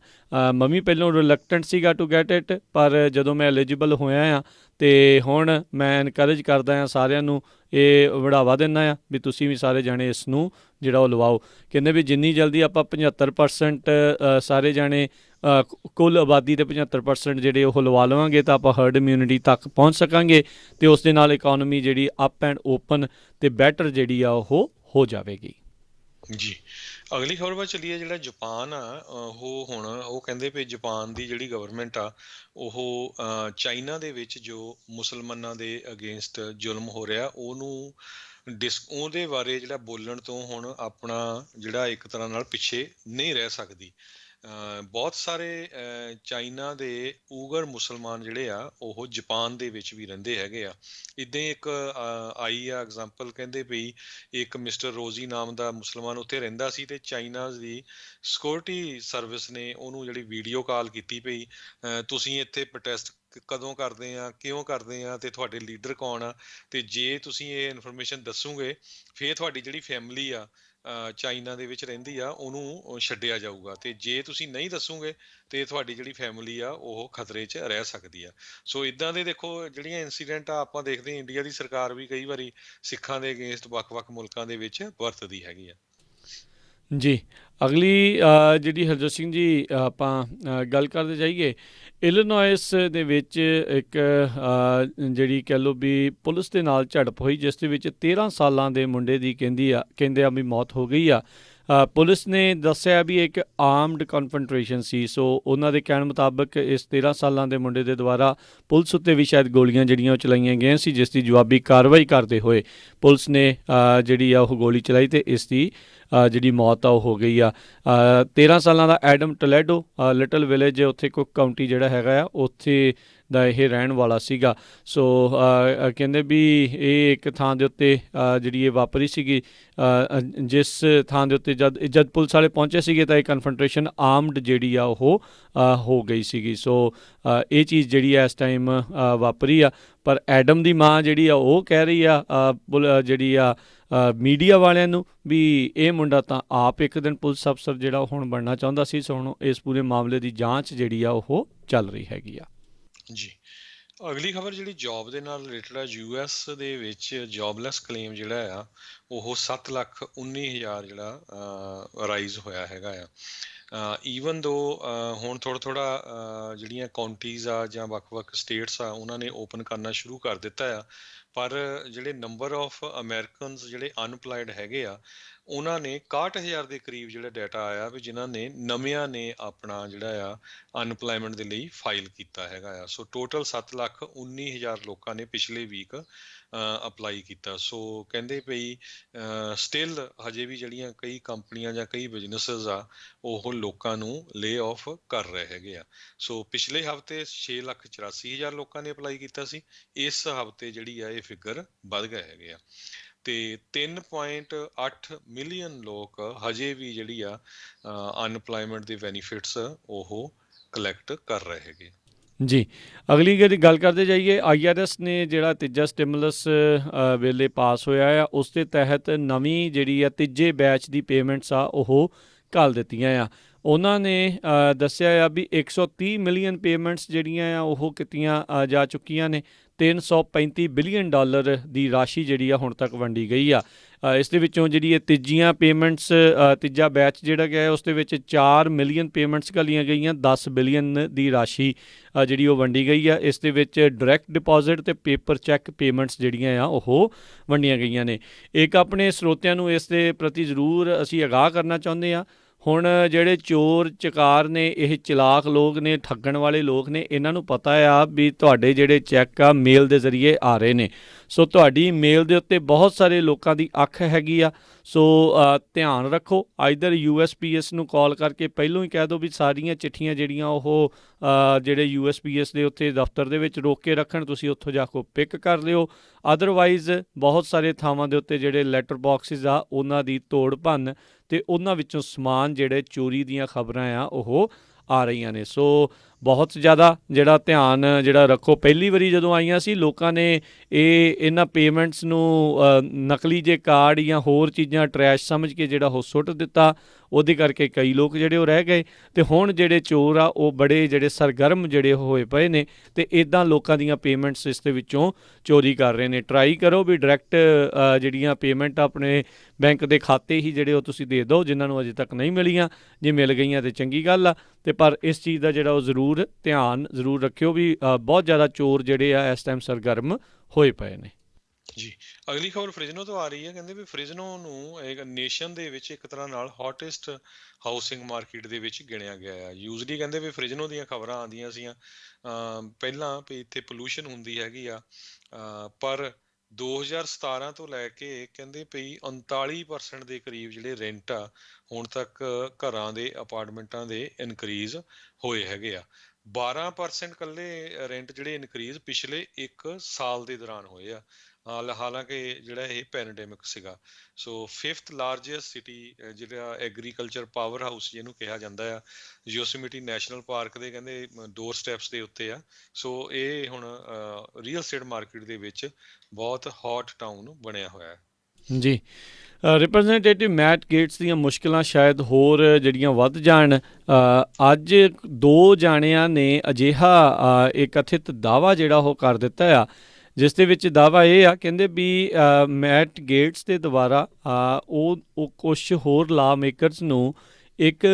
ਮੈਂ ਪਹਿਲਾਂ ਰਿਲੈਕਟੈਂਟ ਸੀਗਾ ਟੂ ਗੈਟ ਇਟ, ਪਰ ਜਦੋਂ ਮੈਂ ਐਲੀਜੀਬਲ ਹੋਇਆ ਆ ਅਤੇ ਹੁਣ ਮੈਂ ਇਨਕਰੇਜ ਕਰਦਾ ਹਾਂ ਸਾਰਿਆਂ ਨੂੰ, ਇਹ ਵੜਾਵਾ ਦਿੰਦਾ ਆ ਵੀ ਤੁਸੀਂ ਵੀ ਸਾਰੇ ਜਾਣੇ ਇਸ ਨੂੰ ਜਿਹੜਾ ਉਹ ਲਵਾਓ। ਕਹਿੰਦੇ ਵੀ ਜਿੰਨੀ ਜਲਦੀ ਆਪਾਂ 75% ਸਾਰੇ ਜਾਣੇ ਕੁੱਲ ਆਬਾਦੀ ਦੇ 75% ਜਿਹੜੇ ਉਹ ਲਵਾ ਲਵਾਂਗੇ ਤਾਂ ਆਪਾਂ ਹਰਡ ਇਮਿਊਨਿਟੀ ਤੱਕ ਪਹੁੰਚ ਸਕਾਂਗੇ, ਅਤੇ ਉਸ ਦੇ ਨਾਲ ਇਕੋਨਮੀ ਜਿਹੜੀ ਅਪ ਐਂਡ ਓਪਨ ਅਤੇ ਬੈਟਰ ਜਿਹੜੀ ਆ ਉਹ ਹੋ ਜਾਵੇਗੀ। ਜੀ। ਅਗਲੀ ਖਬਰ ਵੱਲ ਚੱਲੀਏ। ਜਿਹੜਾ ਜਾਪਾਨ ਆ ਉਹ ਹੁਣ ਉਹ ਕਹਿੰਦੇ ਵੀ ਜਾਪਾਨ ਦੀ ਜਿਹੜੀ ਗਵਰਨਮੈਂਟ ਆ ਉਹ ਚਾਈਨਾ ਦੇ ਵਿੱਚ ਜੋ ਮੁਸਲਮਾਨਾਂ ਦੇ ਅਗੇਂਸਟ ਜ਼ੁਲਮ ਹੋ ਰਿਹਾ ਉਹਨੂੰ ਉਹਦੇ ਬਾਰੇ ਜਿਹੜਾ ਬੋਲਣ ਤੋਂ ਹੁਣ ਆਪਣਾ ਜਿਹੜਾ ਇੱਕ ਤਰ੍ਹਾਂ ਨਾਲ ਪਿੱਛੇ ਨਹੀਂ ਰਹਿ ਸਕਦੀ। ਬਹੁਤ ਸਾਰੇ ਚਾਈਨਾ ਦੇ ਊਗਰ ਮੁਸਲਮਾਨ ਜਿਹੜੇ ਆ ਉਹ ਜਾਪਾਨ ਦੇ ਵਿੱਚ ਵੀ ਰਹਿੰਦੇ ਹੈਗੇ ਆ। ਇੱਦਾਂ ਹੀ ਇੱਕ ਆਈ ਆ ਐਗਜ਼ਾਮਪਲ, ਕਹਿੰਦੇ ਵੀ ਇੱਕ ਮਿਸਟਰ ਰੋਜ਼ੀ ਨਾਮ ਦਾ ਮੁਸਲਮਾਨ ਉੱਥੇ ਰਹਿੰਦਾ ਸੀ, ਤੇ ਚਾਈਨਾ ਦੀ ਸਿਕਿਉਰਿਟੀ ਸਰਵਿਸ ਨੇ ਉਹਨੂੰ ਜਿਹੜੀ ਵੀਡੀਓ ਕਾਲ ਕੀਤੀ ਪਈ, ਤੁਸੀਂ ਇੱਥੇ ਪ੍ਰੋਟੈਸਟ ਕਦੋਂ ਕਰਦੇ ਆ, ਕਿਉਂ ਕਰਦੇ ਆ, ਤੇ ਤੁਹਾਡੇ ਲੀਡਰ ਕੌਣ ਆ, ਤੇ ਜੇ ਤੁਸੀਂ ਇਹ ਇਨਫੋਰਮੇਸ਼ਨ ਦੱਸੋਗੇ ਫਿਰ ਤੁਹਾਡੀ ਜਿਹੜੀ ਫੈਮਿਲੀ ਆ ਚਾਈਨਾ ਦੇ ਵਿੱਚ ਰਹਿੰਦੀ ਆ ਉਹਨੂੰ ਛੱਡਿਆ ਜਾਊਗਾ, ਤੇ ਜੇ ਤੁਸੀਂ ਨਹੀਂ ਦੱਸੋਗੇ ਤੇ ਤੁਹਾਡੀ ਜਿਹੜੀ ਫੈਮਿਲੀ ਆ ਉਹ ਖਤਰੇ 'ਚ ਰਹਿ ਸਕਦੀ ਆ। ਸੋ ਇਦਾਂ ਦੇ ਦੇਖੋ ਜਿਹੜੀਆਂ ਇੰਸੀਡੈਂਟ ਆ ਆਪਾਂ ਦੇਖਦੇ ਹਾਂ, ਇੰਡੀਆ ਦੀ ਸਰਕਾਰ ਵੀ ਕਈ ਵਾਰੀ ਸਿੱਖਾਂ ਦੇ ਅਗੇਂਸਟ ਵੱਖ-ਵੱਖ ਮੁਲਕਾਂ ਦੇ ਵਿੱਚ ਵਰਤਦੀ ਹੈਗੀ ਆ। ਜੀ। ਅਗਲੀ ਜਿਹੜੀ ਹਰਜੋਤ ਸਿੰਘ ਜੀ ਆਪਾਂ ਗੱਲ ਕਰਦੇ ਜਾਈਏ, ਇਲੀਨੋਇਸ ਦੇ ਵਿੱਚ ਇੱਕ ਜਿਹੜੀ ਕਹਿ ਲਓ ਵੀ ਪੁਲਿਸ ਦੇ ਨਾਲ ਝੜਪ ਹੋਈ, ਜਿਸ ਦੇ ਵਿੱਚ 13 ਸਾਲਾਂ ਦੇ ਮੁੰਡੇ ਦੀ ਕਹਿੰਦੇ ਆ ਵੀ ਮੌਤ ਹੋ ਗਈ ਆ। ਪੁਲਿਸ ਨੇ ਦੱਸਿਆ ਵੀ ਇੱਕ ਆਰਮਡ ਕਨਫਰੰਟਰੇਸ਼ਨ ਸੀ। ਸੋ ਉਹਨਾਂ ਦੇ ਕਹਿਣ ਮੁਤਾਬਕ ਇਸ 13 ਸਾਲਾਂ ਦੇ ਮੁੰਡੇ ਦੇ ਦੁਆਰਾ ਪੁਲਿਸ ਉੱਤੇ ਵੀ ਸ਼ਾਇਦ ਗੋਲੀਆਂ ਜਿਹੜੀਆਂ ਉਹ ਚਲਾਈਆਂ ਗਈਆਂ ਸੀ, ਜਿਸ ਦੀ ਜਵਾਬੀ ਕਾਰਵਾਈ ਕਰਦੇ ਹੋਏ ਪੁਲਿਸ ਨੇ ਜਿਹੜੀ ਆ ਉਹ ਗੋਲੀ ਚਲਾਈ, ਅਤੇ ਇਸ ਦੀ ਜਿਹੜੀ ਮੌਤ ਆ ਉਹ ਹੋ ਗਈ ਆ। 13 ਸਾਲਾਂ ਦਾ ਐਡਮ ਟੋਲੈਡੋ ਲਿਟਲ ਵਿਲੇਜ ਉੱਥੇ ਕੁੱਕ ਕਾਊਂਟੀ ਜਿਹੜਾ ਹੈਗਾ ਆ ਉੱਥੇ ਦਾ ਇਹ ਰਹਿਣ ਵਾਲਾ ਸੀਗਾ। ਸੋ ਕਹਿੰਦੇ ਵੀ ਇਹ ਇੱਕ ਥਾਂ ਦੇ ਉੱਤੇ ਜਿਹੜੀ ਇਹ ਵਾਪਰੀ ਸੀਗੀ, ਜਿਸ ਥਾਂ ਦੇ ਉੱਤੇ ਜਦ ਪੁਲਿਸ ਵਾਲੇ ਪਹੁੰਚੇ ਸੀਗੇ ਤਾਂ ਇਹ ਕਨਫਰੰਟਰੇਸ਼ਨ ਆਰਮਡ ਜਿਹੜੀ ਆ ਉਹ ਹੋ ਗਈ ਸੀਗੀ। ਸੋ ਇਹ ਚੀਜ਼ ਜਿਹੜੀ ਆ ਇਸ ਟਾਈਮ ਵਾਪਰੀ ਆ, ਪਰ ਐਡਮ ਦੀ ਮਾਂ ਜਿਹੜੀ ਆ ਉਹ ਕਹਿ ਰਹੀ ਆ ਜਿਹੜੀ ਆ ਮੀਡੀਆ ਵਾਲਿਆਂ ਨੂੰ ਵੀ ਇਹ ਮੁੰਡਾ ਤਾਂ ਆਪ ਇੱਕ ਦਿਨ ਪੁਲਿਸ ਅਫਸਰ ਜਿਹੜਾ ਉਹ ਹੁਣ ਬਣਨਾ ਚਾਹੁੰਦਾ ਸੀ। ਸੋ ਹੁਣ ਇਸ ਪੂਰੇ ਮਾਮਲੇ ਦੀ ਜਾਂਚ ਜਿਹੜੀ ਆ ਉਹ ਚੱਲ ਰਹੀ ਹੈਗੀ ਆ। ਜੀ। ਅਗਲੀ ਖਬਰ ਜਿਹੜੀ ਜੌਬ ਦੇ ਨਾਲ ਰਿਲੇਟਡ ਆ, US ਦੇ ਵਿੱਚ ਜੌਬਲੈਸ ਕਲੇਮ ਜਿਹੜਾ ਆ ਉਹ 7,19,000 ਜਿਹੜਾ ਰਾਈਜ਼ ਹੋਇਆ ਹੈਗਾ ਆ। ਈਵਨ ਦੋ ਹੁਣ ਥੋੜ੍ਹਾ ਜਿਹੜੀਆਂ ਕਾਉਂਟੀਜ਼ ਆ ਜਾਂ ਵੱਖ-ਵੱਖ ਸਟੇਟਸ ਆ ਉਹਨਾਂ ਨੇ ਓਪਨ ਕਰਨਾ ਸ਼ੁਰੂ ਕਰ ਦਿੱਤਾ ਆ, ਪਰ ਜਿਹੜੇ ਨੰਬਰ ਆਫ ਅਮਰੀਕਨਸ ਜਿਹੜੇ ਅਨਪਲਾਈਡ ਹੈਗੇ ਆ ਉਹਨਾਂ ਨੇ 61,000 ਦੇ ਕਰੀਬ ਜਿਹੜਾ ਡਾਟਾ ਆਇਆ ਵੀ ਜਿਨ੍ਹਾਂ ਨੇ ਨਵਿਆਂ ਨੇ ਆਪਣਾ ਜਿਹੜਾ ਆ ਅਨਪਲਾਇਮੈਂਟ ਦੇ ਲਈ ਫਾਈਲ ਕੀਤਾ ਹੈਗਾ ਆ। ਸੋ ਟੋਟਲ 7,19,000 ਲੋਕਾਂ ਨੇ ਪਿਛਲੇ ਵੀਕ ਅਪਲਾਈ ਕੀਤਾ। ਸੋ ਕਹਿੰਦੇ ਪਈ ਸਟਿਲ ਹਜੇ ਵੀ ਜਿਹੜੀਆਂ ਕਈ ਕੰਪਨੀਆਂ ਜਾਂ ਕਈ ਬਿਜ਼ਨੈਸਿਸ ਆ ਉਹ ਲੋਕਾਂ ਨੂੰ ਲੇ ਆਫ ਕਰ ਰਹੇ ਹੈਗੇ ਆ। ਸੋ ਪਿਛਲੇ ਹਫਤੇ 6,84,000 ਲੋਕਾਂ ਨੇ ਅਪਲਾਈ ਕੀਤਾ ਸੀ, ਇਸ ਹਫਤੇ ਜਿਹੜੀ ਆ ਇਹ ਫਿਗਰ ਵੱਧ ਗਏ ਹੈਗੇ ਆ ਤੇ 3.8 ਮਿਲੀਅਨ ਲੋਕ ਹਜੇ ਵੀ ਜਿਹੜੀ ਆ ਅਨਪਲਾਇਮੈਂਟ ਦੇ ਬੈਨੀਫਿਟਸ ਉਹ ਕਲੈਕਟ ਕਰ ਰਹੇ ਹੈਗੇ। ਜੀ, ਅਗਲੀ ਜਿਹੜੀ ਗੱਲ ਕਰਦੇ ਜਾਈਏ, IRS ਨੇ ਜਿਹੜਾ ਤੀਜਾ ਸਟਿਮੂਲਸ ਵੇਲੇ ਪਾਸ ਹੋਇਆ ਆ ਉਸ ਦੇ ਤਹਿਤ ਨਵੀਂ ਜਿਹੜੀ ਆ ਤੀਜੇ ਬੈਚ ਦੀ ਪੇਮੈਂਟਸ ਆ ਉਹ ਘੱਲ ਦਿੱਤੀਆਂ ਆ। ਉਹਨਾਂ ਨੇ ਦੱਸਿਆ ਆ ਵੀ 130 ਮਿਲੀਅਨ ਪੇਮੈਂਟਸ ਜਿਹੜੀਆਂ ਆ ਉਹ ਕੀਤੀਆਂ ਜਾ ਚੁੱਕੀਆਂ ਨੇ। $335 ਬਿਲੀਅਨ ਦੀ ਰਾਸ਼ੀ ਜਿਹੜੀ ਆ ਹੁਣ ਤੱਕ ਵੰਡੀ ਗਈ ਆ। ਇਸ ਦੇ ਵਿੱਚੋਂ ਜਿਹੜੀ ਇਹ ਤੀਜੀਆਂ ਪੇਮੈਂਟਸ ਤੀਜਾ ਬੈਚ ਜਿਹੜਾ ਗਿਆ ਉਸ ਦੇ ਵਿੱਚ 4 ਮਿਲੀਅਨ ਪੇਮੈਂਟਸ ਘੱਲੀਆਂ ਗਈਆਂ, 10 ਬਿਲੀਅਨ ਦੀ ਰਾਸ਼ੀ ਜਿਹੜੀ ਉਹ ਵੰਡੀ ਗਈ ਆ। ਇਸ ਦੇ ਵਿੱਚ ਡਾਇਰੈਕਟ ਡਿਪੋਜ਼ਿਟ ਅਤੇ ਪੇਪਰ ਚੈੱਕ ਪੇਮੈਂਟਸ ਜਿਹੜੀਆਂ ਆ ਉਹ ਵੰਡੀਆਂ ਗਈਆਂ ਨੇ। ਇੱਕ ਆਪਣੇ ਸਰੋਤਿਆਂ ਨੂੰ ਇਸ ਦੇ ਪ੍ਰਤੀ ਜ਼ਰੂਰ ਅਸੀਂ ਅਗਾਹ ਕਰਨਾ ਚਾਹੁੰਦੇ ਹਾਂ। ਹੁਣ ਜਿਹੜੇ ਚੋਰ ਚਕਾਰ ਨੇ, ਇਹ ਚਲਾਕ ਲੋਕ ਨੇ, ਠੱਗਣ ਵਾਲੇ ਲੋਕ ਨੇ, ਇਹਨਾਂ ਨੂੰ ਪਤਾ ਆ ਵੀ ਤੁਹਾਡੇ ਜਿਹੜੇ ਚੈੱਕ ਆ ਮੇਲ ਦੇ ਜ਼ਰੀਏ ਆ ਰਹੇ ਨੇ। ਸੋ ਤੁਹਾਡੀ ਮੇਲ ਦੇ ਉੱਤੇ ਬਹੁਤ ਸਾਰੇ ਲੋਕਾਂ ਦੀ ਅੱਖ ਹੈਗੀ ਆ। ਸੋ ਧਿਆਨ ਰੱਖੋ। ਆਈਦਰ USPS ਨੂੰ ਕਾਲ ਕਰਕੇ ਪਹਿਲੋਂ ਹੀ ਕਹਿ ਦਿਓ ਵੀ ਸਾਰੀਆਂ ਚਿੱਠੀਆਂ ਜਿਹੜੀਆਂ ਉਹ ਜਿਹੜੇ USPS ਦੇ ਉੱਥੇ ਦਫ਼ਤਰ ਦੇ ਵਿੱਚ ਰੋਕ ਕੇ ਰੱਖਣ, ਤੁਸੀਂ ਉੱਥੋਂ ਜਾ ਕੇ ਪਿਕ ਕਰ ਲਿਓ। ਅਦਰਵਾਈਜ਼ ਬਹੁਤ ਸਾਰੇ ਥਾਵਾਂ ਦੇ ਉੱਤੇ ਜਿਹੜੇ ਲੈਟਰ ਬਾਕਸਿਸ ਆ ਉਹਨਾਂ ਦੀ ਤੋੜ ਭੰਨ ਅਤੇ ਉਹਨਾਂ ਵਿੱਚੋਂ ਸਮਾਨ ਜਿਹੜੇ ਚੋਰੀ ਦੀਆਂ ਖਬਰਾਂ ਆ ਉਹ ਆ ਰਹੀਆਂ ਨੇ। ਸੋ ਬਹੁਤ ਜ਼ਿਆਦਾ ਜਿਹੜਾ ਧਿਆਨ ਜਿਹੜਾ ਰੱਖੋ। ਪਹਿਲੀ ਵਾਰੀ ਜਦੋਂ ਆਈਆਂ ਸੀ ਲੋਕਾਂ ਨੇ ਇਹਨਾਂ ਪੇਮੈਂਟਸ ਨੂੰ ਨਕਲੀ ਜੇ ਕਾਰਡ ਜਾਂ ਹੋਰ ਚੀਜ਼ਾਂ ਟਰੈਸ਼ ਸਮਝ ਕੇ ਜਿਹੜਾ ਉਹ ਸੁੱਟ ਦਿੱਤਾ। ਉਹਦੇ ਕਰਕੇ ਕਈ ਲੋਕ ਜਿਹੜੇ ਉਹ ਰਹਿ ਗਏ ਅਤੇ ਹੁਣ ਜਿਹੜੇ ਚੋਰ ਆ ਉਹ ਬੜੇ ਜਿਹੜੇ ਸਰਗਰਮ ਜਿਹੜੇ ਹੋਏ ਪਏ ਨੇ ਅਤੇ ਇੱਦਾਂ ਲੋਕਾਂ ਦੀਆਂ ਪੇਮੈਂਟਸ ਇਸ ਦੇ ਵਿੱਚੋਂ ਚੋਰੀ ਕਰ ਰਹੇ ਨੇ। ਟਰਾਈ ਕਰੋ ਵੀ ਡਾਇਰੈਕਟ ਜਿਹੜੀਆਂ ਪੇਮੈਂਟ ਆਪਣੇ ਬੈਂਕ ਦੇ ਖਾਤੇ ਹੀ ਜਿਹੜੇ ਉਹ ਤੁਸੀਂ ਦੇ ਦਿਓ, ਜਿਨ੍ਹਾਂ ਨੂੰ ਅਜੇ ਤੱਕ ਨਹੀਂ ਮਿਲੀਆਂ। ਜੇ ਮਿਲ ਗਈਆਂ ਤਾਂ ਚੰਗੀ ਗੱਲ ਆ, ਅਤੇ ਪਰ ਇਸ ਚੀਜ਼ ਦਾ ਜਿਹੜਾ ਉਹ ਜ਼ਰੂਰ ਧਿਆਨ ਜ਼ਰੂਰ ਰੱਖਿਓ ਵੀ ਬਹੁਤ ਜ਼ਿਆਦਾ ਚੋਰ ਜਿਹੜੇ ਆ ਇਸ ਟਾਈਮ ਸਰਗਰਮ ਹੋਏ ਪਏ ਨੇ। ਜੀ, ਅਗਲੀ ਖਬਰ ਫ੍ਰਿਜ਼ਨੋ ਤੋਂ ਆ ਰਹੀ ਹੈ। ਕਹਿੰਦੇ ਵੀ ਫ੍ਰਿਜ਼ਨੋ ਨੂੰ ਇੱਕ ਨੇਸ਼ਨ ਦੇ ਵਿੱਚ ਇੱਕ ਤਰ੍ਹਾਂ ਨਾਲ ਹੌਟੈਸਟ ਹਾਊਸਿੰਗ ਮਾਰਕੀਟ ਦੇ ਵਿੱਚ ਗਿਣਿਆ ਗਿਆ ਆ। ਯੂਜ਼ਲੀ ਕਹਿੰਦੇ ਵੀ ਫ੍ਰਿਜ਼ਨੋ ਦੀਆਂ ਖਬਰਾਂ ਆਉਂਦੀਆਂ ਸੀਆਂ ਪਹਿਲਾਂ ਵੀ ਇੱਥੇ ਪੋਲੂਸ਼ਨ ਹੁੰਦੀ ਹੈਗੀ ਆ, ਪਰ 2017 ਤੋਂ ਲੈ ਕੇ ਕਹਿੰਦੇ ਪਈ 39% ਦੇ ਕਰੀਬ ਜਿਹੜੇ ਰੈਂਟ ਆ ਹੁਣ ਤੱਕ ਘਰਾਂ ਦੇ ਅਪਾਰਟਮੈਂਟਾਂ ਦੇ ਇਨਕਰੀਜ਼ ਹੋਏ ਹੈਗੇ ਆ। 12% ਇਕੱਲੇ ਰੈਂਟ ਜਿਹੜੇ ਇਨਕਰੀਜ਼ ਪਿਛਲੇ 1 ਸਾਲ ਦੇ ਦੌਰਾਨ ਹੋਏ ਆ। ਹਾਲਾਂਕਿ ਜਿਹੜਾ ਇਹ ਪੈਂਡੇਮਿਕ ਸੀਗਾ। ਸੋ 5th ਲਾਰਜੈਸਟ ਸਿਟੀ ਜਿਹੜਾ ਐਗਰੀਕਲਚਰ ਪਾਵਰ ਹਾਊਸ ਜਿਹਨੂੰ ਕਿਹਾ ਜਾਂਦਾ ਆ, ਯੋਸੇਮਿਟੀ ਨੈਸ਼ਨਲ ਪਾਰਕ ਦੇ ਕਹਿੰਦੇ ਡੋਰ ਸਟੈਪਸ ਦੇ ਉੱਤੇ ਆ। ਸੋ ਇਹ ਹੁਣ ਰੀਅਲ ਸਟੇਟ ਮਾਰਕੀਟ ਦੇ ਵਿੱਚ ਬਹੁਤ ਹੌਟ ਟਾਊਨ ਬਣਿਆ ਹੋਇਆ ਹੈ। ਜੀ, ਰਿਪਰੈਜ਼ੈਂਟੇਟਿਵ ਮੈਟ ਗੇਟਸ ਦੀਆਂ ਮੁਸ਼ਕਿਲਾਂ ਸ਼ਾਇਦ ਹੋਰ ਜਿਹੜੀਆਂ ਵੱਧ ਜਾਣ। ਅੱਜ 2 ਜਾਣਿਆਂ ਨੇ ਅਜਿਹਾ ਇਹ ਕਥਿਤ ਦਾਅਵਾ ਜਿਹੜਾ ਉਹ ਕਰ ਦਿੱਤਾ ਆ, ਜਿਸ ਦੇ ਵਿੱਚ ਦਾਅਵਾ ਇਹ ਆ, ਕਹਿੰਦੇ ਵੀ ਮੈਟ ਗੇਟਸ ਦੇ ਦੁਆਰਾ ਉਹ ਕੁਛ ਹੋਰ ਲਾ ਮੇਕਰਸ ਨੂੰ ਇੱਕ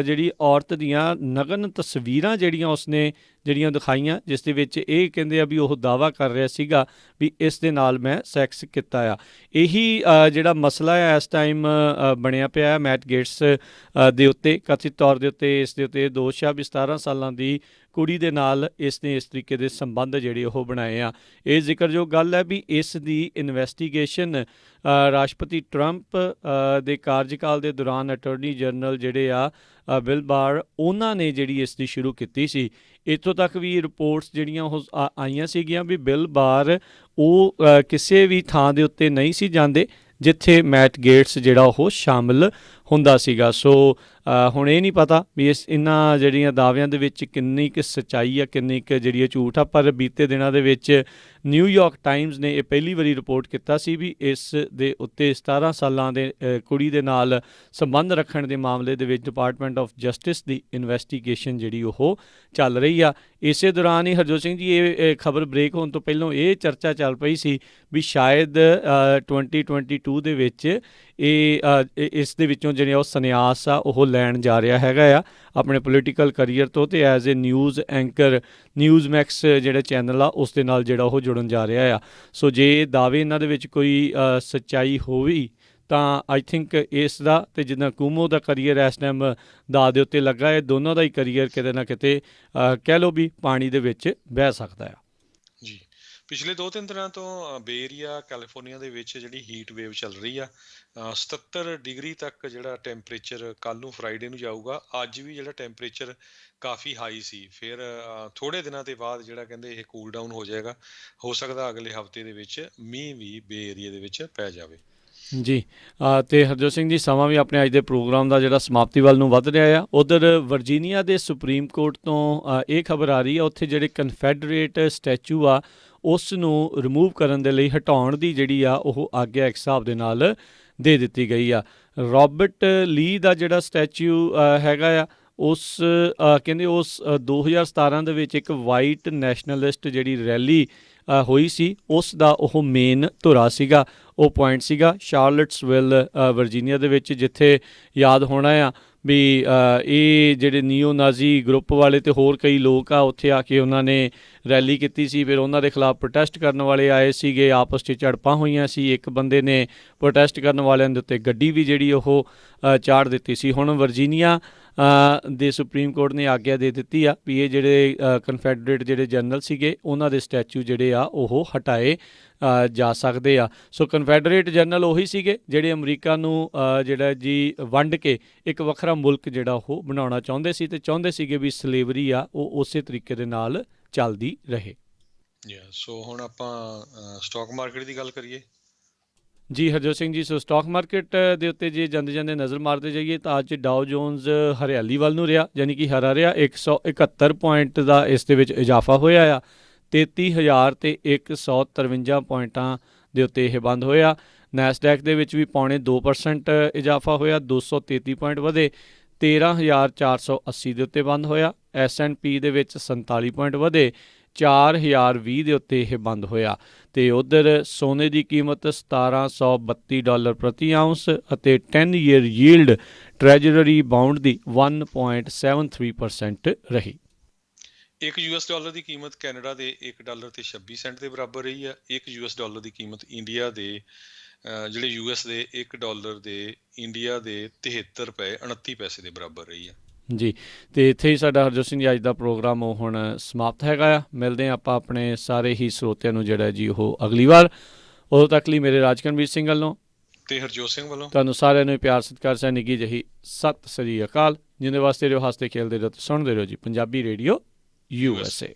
ਜਿਹੜੀ ਔਰਤ ਦੀਆਂ ਨਗਨ ਤਸਵੀਰਾਂ ਜਿਹੜੀਆਂ ਉਸਨੇ ਜਿਹੜੀਆਂ ਦਿਖਾਈਆਂ, ਜਿਸ ਦੇ ਵਿੱਚ ਇਹ ਕਹਿੰਦੇ ਆ ਵੀ ਉਹ ਦਾਅਵਾ ਕਰ ਰਿਹਾ ਸੀਗਾ ਵੀ ਇਸ ਦੇ ਨਾਲ ਮੈਂ ਸੈਕਸ ਕੀਤਾ ਆ। ਇਹੀ ਜਿਹੜਾ ਮਸਲਾ ਆ ਇਸ ਟਾਈਮ ਬਣਿਆ ਪਿਆ ਮੈਟ ਗੇਟਸ ਦੇ ਉੱਤੇ। ਕਥਿਤ ਤੌਰ ਦੇ ਉੱਤੇ ਇਸ ਦੇ ਉੱਤੇ ਦੋਸ਼ ਆ ਵੀ 17 ਸਾਲਾਂ ਦੀ ਕੁੜੀ ਦੇ ਨਾਲ ਇਸ ਨੇ ਇਸ ਤਰੀਕੇ ਦੇ ਸੰਬੰਧ ਜਿਹੜੇ ਉਹ ਬਣਾਏ ਆ। ਇਹ ਜ਼ਿਕਰਯੋਗ ਗੱਲ ਹੈ ਵੀ ਇਸ ਦੀ ਇਨਵੈਸਟੀਗੇਸ਼ਨ ਰਾਸ਼ਟਰਪਤੀ ਟਰੰਪ ਦੇ ਕਾਰਜਕਾਲ ਦੇ ਦੌਰਾਨ ਅਟਾਰਨੀ ਜਨਰਲ ਜਿਹੜੇ ਆ ਬਿਲ ਬਾਰ, ਉਹਨਾਂ ਨੇ ਜਿਹੜੀ ਇਸ ਦੀ ਸ਼ੁਰੂ ਕੀਤੀ ਸੀ। ਇੱਥੋਂ ਤੱਕ ਵੀ ਰਿਪੋਰਟਸ ਜਿਹੜੀਆਂ ਉਹ ਆਈਆਂ ਸੀਗੀਆਂ ਵੀ ਬਿਲ ਬਾਰ ਉਹ ਕਿਸੇ ਵੀ ਥਾਂ ਦੇ ਉੱਤੇ ਨਹੀਂ ਸੀ ਜਾਂਦੇ ਜਿੱਥੇ ਮੈਟ ਗੇਟਸ ਜਿਹੜਾ ਉਹ ਸ਼ਾਮਿਲ ਹੁੰਦਾ ਸੀਗਾ। ਸੋ ਹੁਣ ਇਹ ਨਹੀਂ ਪਤਾ ਵੀ ਇਹਨਾਂ ਜਿਹੜੀਆਂ ਦਾਅਵਿਆਂ ਦੇ ਵਿੱਚ ਕਿੰਨੀ ਕੁ ਸੱਚਾਈ ਆ, ਕਿੰਨੀ ਕੁ ਜਿਹੜੀ ਝੂਠ ਆ। ਪਰ ਬੀਤੇ ਦਿਨਾਂ ਦੇ ਵਿੱਚ ਨਿਊਯਾਰਕ ਟਾਈਮਜ਼ ਨੇ ਇਹ ਪਹਿਲੀ ਵਾਰੀ ਰਿਪੋਰਟ ਕੀਤਾ ਸੀ ਵੀ ਇਸ ਦੇ ਉੱਤੇ 17 ਸਾਲਾਂ ਦੇ ਕੁੜੀ ਦੇ ਨਾਲ ਸੰਬੰਧ ਰੱਖਣ ਦੇ ਮਾਮਲੇ ਦੇ ਵਿੱਚ department of justice the investigation ਜਿਹੜੀ ਉਹ ਚੱਲ ਰਹੀ ਆ। ਇਸੇ ਦੌਰਾਨ ਹੀ ਹਰਜੋਤ ਸਿੰਘ ਜੀ ਇਹ ਖਬਰ ਬ੍ਰੇਕ ਹੋਣ ਤੋਂ ਪਹਿਲਾਂ ਇਹ ਚਰਚਾ ਚੱਲ ਪਈ ਸੀ ਵੀ ਸ਼ਾਇਦ 2022 ਦੇ ਵਿੱਚ ਇਸ ਦੇ ਵਿੱਚੋਂ ਜਿਹੜੇ ਉਹ ਸੰਨਿਆਸ ਆ ਉਹ ਲੈਣ ਜਾ ਰਿਹਾ ਹੈਗਾ ਆ ਆਪਣੇ ਪੋਲੀਟੀਕਲ ਕਰੀਅਰ ਤੋਂ, ਤੇ as a news anchor news Max ਜਿਹੜਾ ਚੈਨਲ ਆ ਉਸ ਦੇ ਨਾਲ ਜਿਹੜਾ ਉਹ ਜੁੜਨ ਜਾ ਰਿਹਾ ਆ। ਸੋ ਜੇ ਦਾਅਵੇ ਇਹਨਾਂ ਦੇ ਵਿੱਚ ਕੋਈ ਸੱਚਾਈ ਹੋਈ ਤਾਂ ਆਈ ਥਿੰਕ ਇਸ ਦਾ ਅਤੇ ਜਿੱਦਾਂ ਕੂਮੋ ਦਾ ਕਰੀਅਰ ਇਸ ਟਾਈਮ ਦਾਅ ਦੇ ਉੱਤੇ ਲੱਗਾ ਹੈ, ਦੋਨਾਂ ਦਾ ਹੀ ਕਰੀਅਰ ਕਿਤੇ ਨਾ ਕਿਤੇ ਕਹਿ ਲਓ ਵੀ ਪਾਣੀ ਦੇ ਵਿੱਚ ਬਹਿ ਸਕਦਾ ਆ। ਜੀ, ਪਿਛਲੇ 2-3 ਦਿਨਾਂ ਤੋਂ ਬੇ ਏਰੀਆ ਕੈਲੀਫੋਰਨੀਆ ਦੇ ਵਿੱਚ ਜਿਹੜੀ ਹੀਟ ਵੇਵ ਚੱਲ ਰਹੀ ਆ, 77 ਡਿਗਰੀ ਤੱਕ ਜਿਹੜਾ ਟੈਂਪਰੇਚਰ ਕੱਲ੍ਹ ਨੂੰ ਫਰਾਈਡੇ ਨੂੰ ਜਾਊਗਾ। ਅੱਜ ਵੀ ਜਿਹੜਾ ਟੈਂਪਰੇਚਰ ਕਾਫੀ ਹਾਈ ਸੀ, ਫਿਰ ਥੋੜ੍ਹੇ ਦਿਨਾਂ ਦੇ ਬਾਅਦ ਜਿਹੜਾ ਕਹਿੰਦੇ ਇਹ ਕੂਲ ਡਾਊਨ ਹੋ ਜਾਏਗਾ। ਹੋ ਸਕਦਾ ਅਗਲੇ ਹਫਤੇ ਦੇ ਵਿੱਚ ਮੀਂਹ ਵੀ ਬੇ ਏਰੀਆ ਦੇ ਵਿੱਚ ਪੈ ਜਾਵੇ। ਜੀ, ਅਤੇ ਹਰਜੋਤ ਸਿੰਘ ਜੀ, ਸਮਾਂ ਵੀ ਆਪਣੇ ਅੱਜ ਦੇ ਪ੍ਰੋਗਰਾਮ ਦਾ ਜਿਹੜਾ ਸਮਾਪਤੀ ਵੱਲ ਨੂੰ ਵੱਧ ਰਿਹਾ ਆ। ਉੱਧਰ ਵਰਜੀਨੀਆ ਦੇ ਸੁਪਰੀਮ ਕੋਰਟ ਤੋਂ ਇਹ ਖਬਰ ਆ ਰਹੀ ਆ, ਉੱਥੇ ਜਿਹੜੇ ਕਨਫੈਡਰੇਟ ਸਟੈਚੂ ਆ ਉਸ ਨੂੰ ਰਿਮੂਵ ਕਰਨ ਦੇ ਲਈ, ਹਟਾਉਣ ਦੀ ਜਿਹੜੀ ਆ ਉਹ ਆਗਿਆ ਇੱਕ ਹਿਸਾਬ ਦੇ ਨਾਲ ਦੇ ਦਿੱਤੀ ਗਈ ਆ। ਰੋਬਰਟ ਲੀ ਦਾ ਜਿਹੜਾ ਸਟੈਚੂ ਹੈਗਾ ਆ ਉਸ ਕਹਿੰਦੇ ਉਸ 2017 ਦੇ ਵਿੱਚ ਇੱਕ ਵਾਈਟ ਨੈਸ਼ਨਲਿਸਟ ਜਿਹੜੀ ਰੈਲੀ ਹੋਈ ਸੀ ਉਸ ਦਾ ਉਹ ਮੇਨ ਧੁਰਾ ਸੀਗਾ, ਉਹ ਪੁਆਇੰਟ ਸੀਗਾ ਸ਼ਾਰਲਟਸਵਿਲ ਵਰਜੀਨੀਆ ਦੇ ਵਿੱਚ, ਜਿੱਥੇ ਯਾਦ ਹੋਣਾ ਆ ਵੀ ਇਹ ਜਿਹੜੇ ਨੀਓ ਨਾਜ਼ੀ ਗਰੁੱਪ ਵਾਲੇ ਅਤੇ ਹੋਰ ਕਈ ਲੋਕ ਆ ਉੱਥੇ ਆ ਕੇ ਉਹਨਾਂ ਨੇ ਰੈਲੀ ਕੀਤੀ ਸੀ। ਫਿਰ ਉਹਨਾਂ ਦੇ ਖਿਲਾਫ ਪ੍ਰੋਟੈਸਟ ਕਰਨ ਵਾਲੇ ਆਏ ਸੀਗੇ, ਆਪਸ 'ਚ ਝੜਪਾਂ ਹੋਈਆਂ ਸੀ। ਇੱਕ ਬੰਦੇ ਨੇ ਪ੍ਰੋਟੈਸਟ ਕਰਨ ਵਾਲਿਆਂ ਦੇ ਉੱਤੇ ਗੱਡੀ ਵੀ ਜਿਹੜੀ ਉਹ ਚਾੜ੍ਹ ਦਿੱਤੀ ਸੀ। ਹੁਣ ਵਰਜੀਨੀਆ ਦੇ ਸੁਪਰੀਮ ਕੋਰਟ ਨੇ ਆਗਿਆ ਦੇ ਦਿੱਤੀ ਆ ਵੀ ਇਹ ਜਿਹੜੇ ਕਨਫੈਡਰੇਟ ਜਿਹੜੇ ਜਨਰਲ ਸੀਗੇ ਉਹਨਾਂ ਦੇ ਸਟੈਚੂ ਜਿਹੜੇ ਆ ਉਹ ਹਟਾਏ ਜਾ ਸਕਦੇ ਆ। ਸੋ ਕਨਫੈਡਰੇਟ ਜਨਰਲ ਉਹੀ ਸੀਗੇ ਜਿਹੜੇ ਅਮਰੀਕਾ ਨੂੰ ਜਿਹੜਾ ਜੀ ਵੰਡ ਕੇ ਇੱਕ ਵੱਖਰਾ ਮੁਲਕ ਜਿਹੜਾ ਉਹ ਬਣਾਉਣਾ ਚਾਹੁੰਦੇ ਸੀ, ਅਤੇ ਚਾਹੁੰਦੇ ਸੀਗੇ ਵੀ ਸਲੇਵਰੀ ਆ ਉਹ ਉਸੇ ਤਰੀਕੇ ਦੇ ਨਾਲ ਚੱਲਦੀ ਰਹੇ। ਸੋ ਹੁਣ ਆਪਾਂ ਸਟਾਕ ਮਾਰਕੀਟ ਦੀ ਗੱਲ ਕਰੀਏ। ਜੀ ਹਰਜੋਤ ਸਿੰਘ ਜੀ, ਸੋ ਸਟਾਕ ਮਾਰਕੀਟ ਦੇ ਉੱਤੇ ਜੇ ਜਾਂਦੇ ਜਾਂਦੇ ਨਜ਼ਰ ਮਾਰਦੇ ਜਾਈਏ ਤਾਂ ਅੱਜ ਡਾਓ ਜੋਨਸ ਹਰਿਆਲੀ ਵੱਲ ਨੂੰ ਰਿਹਾ, ਯਾਨੀ ਕਿ ਹਰਾ ਰਿਹਾ। 171 ਪੁਆਇੰਟ ਦਾ ਇਸ ਦੇ ਵਿੱਚ ਇਜ਼ਾਫਾ ਹੋਇਆ ਆ। 33,153 ਪੁਆਇੰਟਾਂ ਦੇ ਉੱਤੇ ਇਹ ਬੰਦ ਹੋਇਆ। ਨੈਸਡੈਕ ਦੇ ਵਿੱਚ ਵੀ 0.25% ਇਜ਼ਾਫਾ ਹੋਇਆ, 233 ਪੁਆਇੰਟ ਵਧੇ, 13,480 ਦੇ ਉੱਤੇ ਬੰਦ ਹੋਇਆ। S&P ਦੇ ਵਿੱਚ 47 ਪੁਆਇੰਟ ਵਧੇ, 4,020 ਦੇ ਉੱਤੇ ਇਹ ਬੰਦ ਹੋਇਆ। ਅਤੇ ਉੱਧਰ ਸੋਨੇ ਦੀ ਕੀਮਤ $1,732 ਪ੍ਰਤੀ ਆਊਂਸ ਅਤੇ 10 ਈਅਰ ਯੀਲਡ ਟ੍ਰੈਜਰਰੀ ਬਾਉਂਡ ਦੀ 1.73% ਰਹੀ। ਇੱਕ $1 ਦੀ ਕੀਮਤ ਕੈਨੇਡਾ ਦੇ $1.26 ਦੇ ਬਰਾਬਰ ਰਹੀ ਆ। ਇੱਕ $1 ਦੀ ਕੀਮਤ ਇੰਡੀਆ ਦੇ ਜਿਹੜੇ US ਦੇ $1 ਦੇ ਇੰਡੀਆ ਦੇ 73 ਰੁਪਏ 29 ਪੈਸੇ ਦੇ ਬਰਾਬਰ ਰਹੀ ਆ। ਜੀ, ਅਤੇ ਇੱਥੇ ਹੀ ਸਾਡਾ ਹਰਜੋਤ ਸਿੰਘ ਜੀ ਅੱਜ ਦਾ ਪ੍ਰੋਗਰਾਮ ਉਹ ਹੁਣ ਸਮਾਪਤ ਹੈਗਾ ਆ। ਮਿਲਦੇ ਹਾਂ ਆਪਾਂ ਆਪਣੇ ਸਾਰੇ ਹੀ ਸਰੋਤਿਆਂ ਨੂੰ ਜਿਹੜਾ ਜੀ ਉਹ ਅਗਲੀ ਵਾਰ। ਉਦੋਂ ਤੱਕ ਲਈ ਮੇਰੇ ਰਾਜਕਰਨਵੀਰ ਸਿੰਘ ਵੱਲੋਂ ਤੇ ਹਰਜੋਤ ਸਿੰਘ ਵੱਲੋਂ ਤੁਹਾਨੂੰ ਸਾਰਿਆਂ ਨੂੰ ਪਿਆਰ ਸਤਿਕਾਰ ਸਹਿ ਨਿੱਘੀ ਜਿਹੀ ਸਤਿ ਸ੍ਰੀ ਅਕਾਲ। ਜਿਹਦੇ ਵਾਸਤੇ ਰਹੋ, ਹੱਸਦੇ ਖੇਲਦੇ ਰਹੋ, ਸੁਣਦੇ ਰਹੋ ਜੀ ਪੰਜਾਬੀ ਰੇਡੀਓ USA।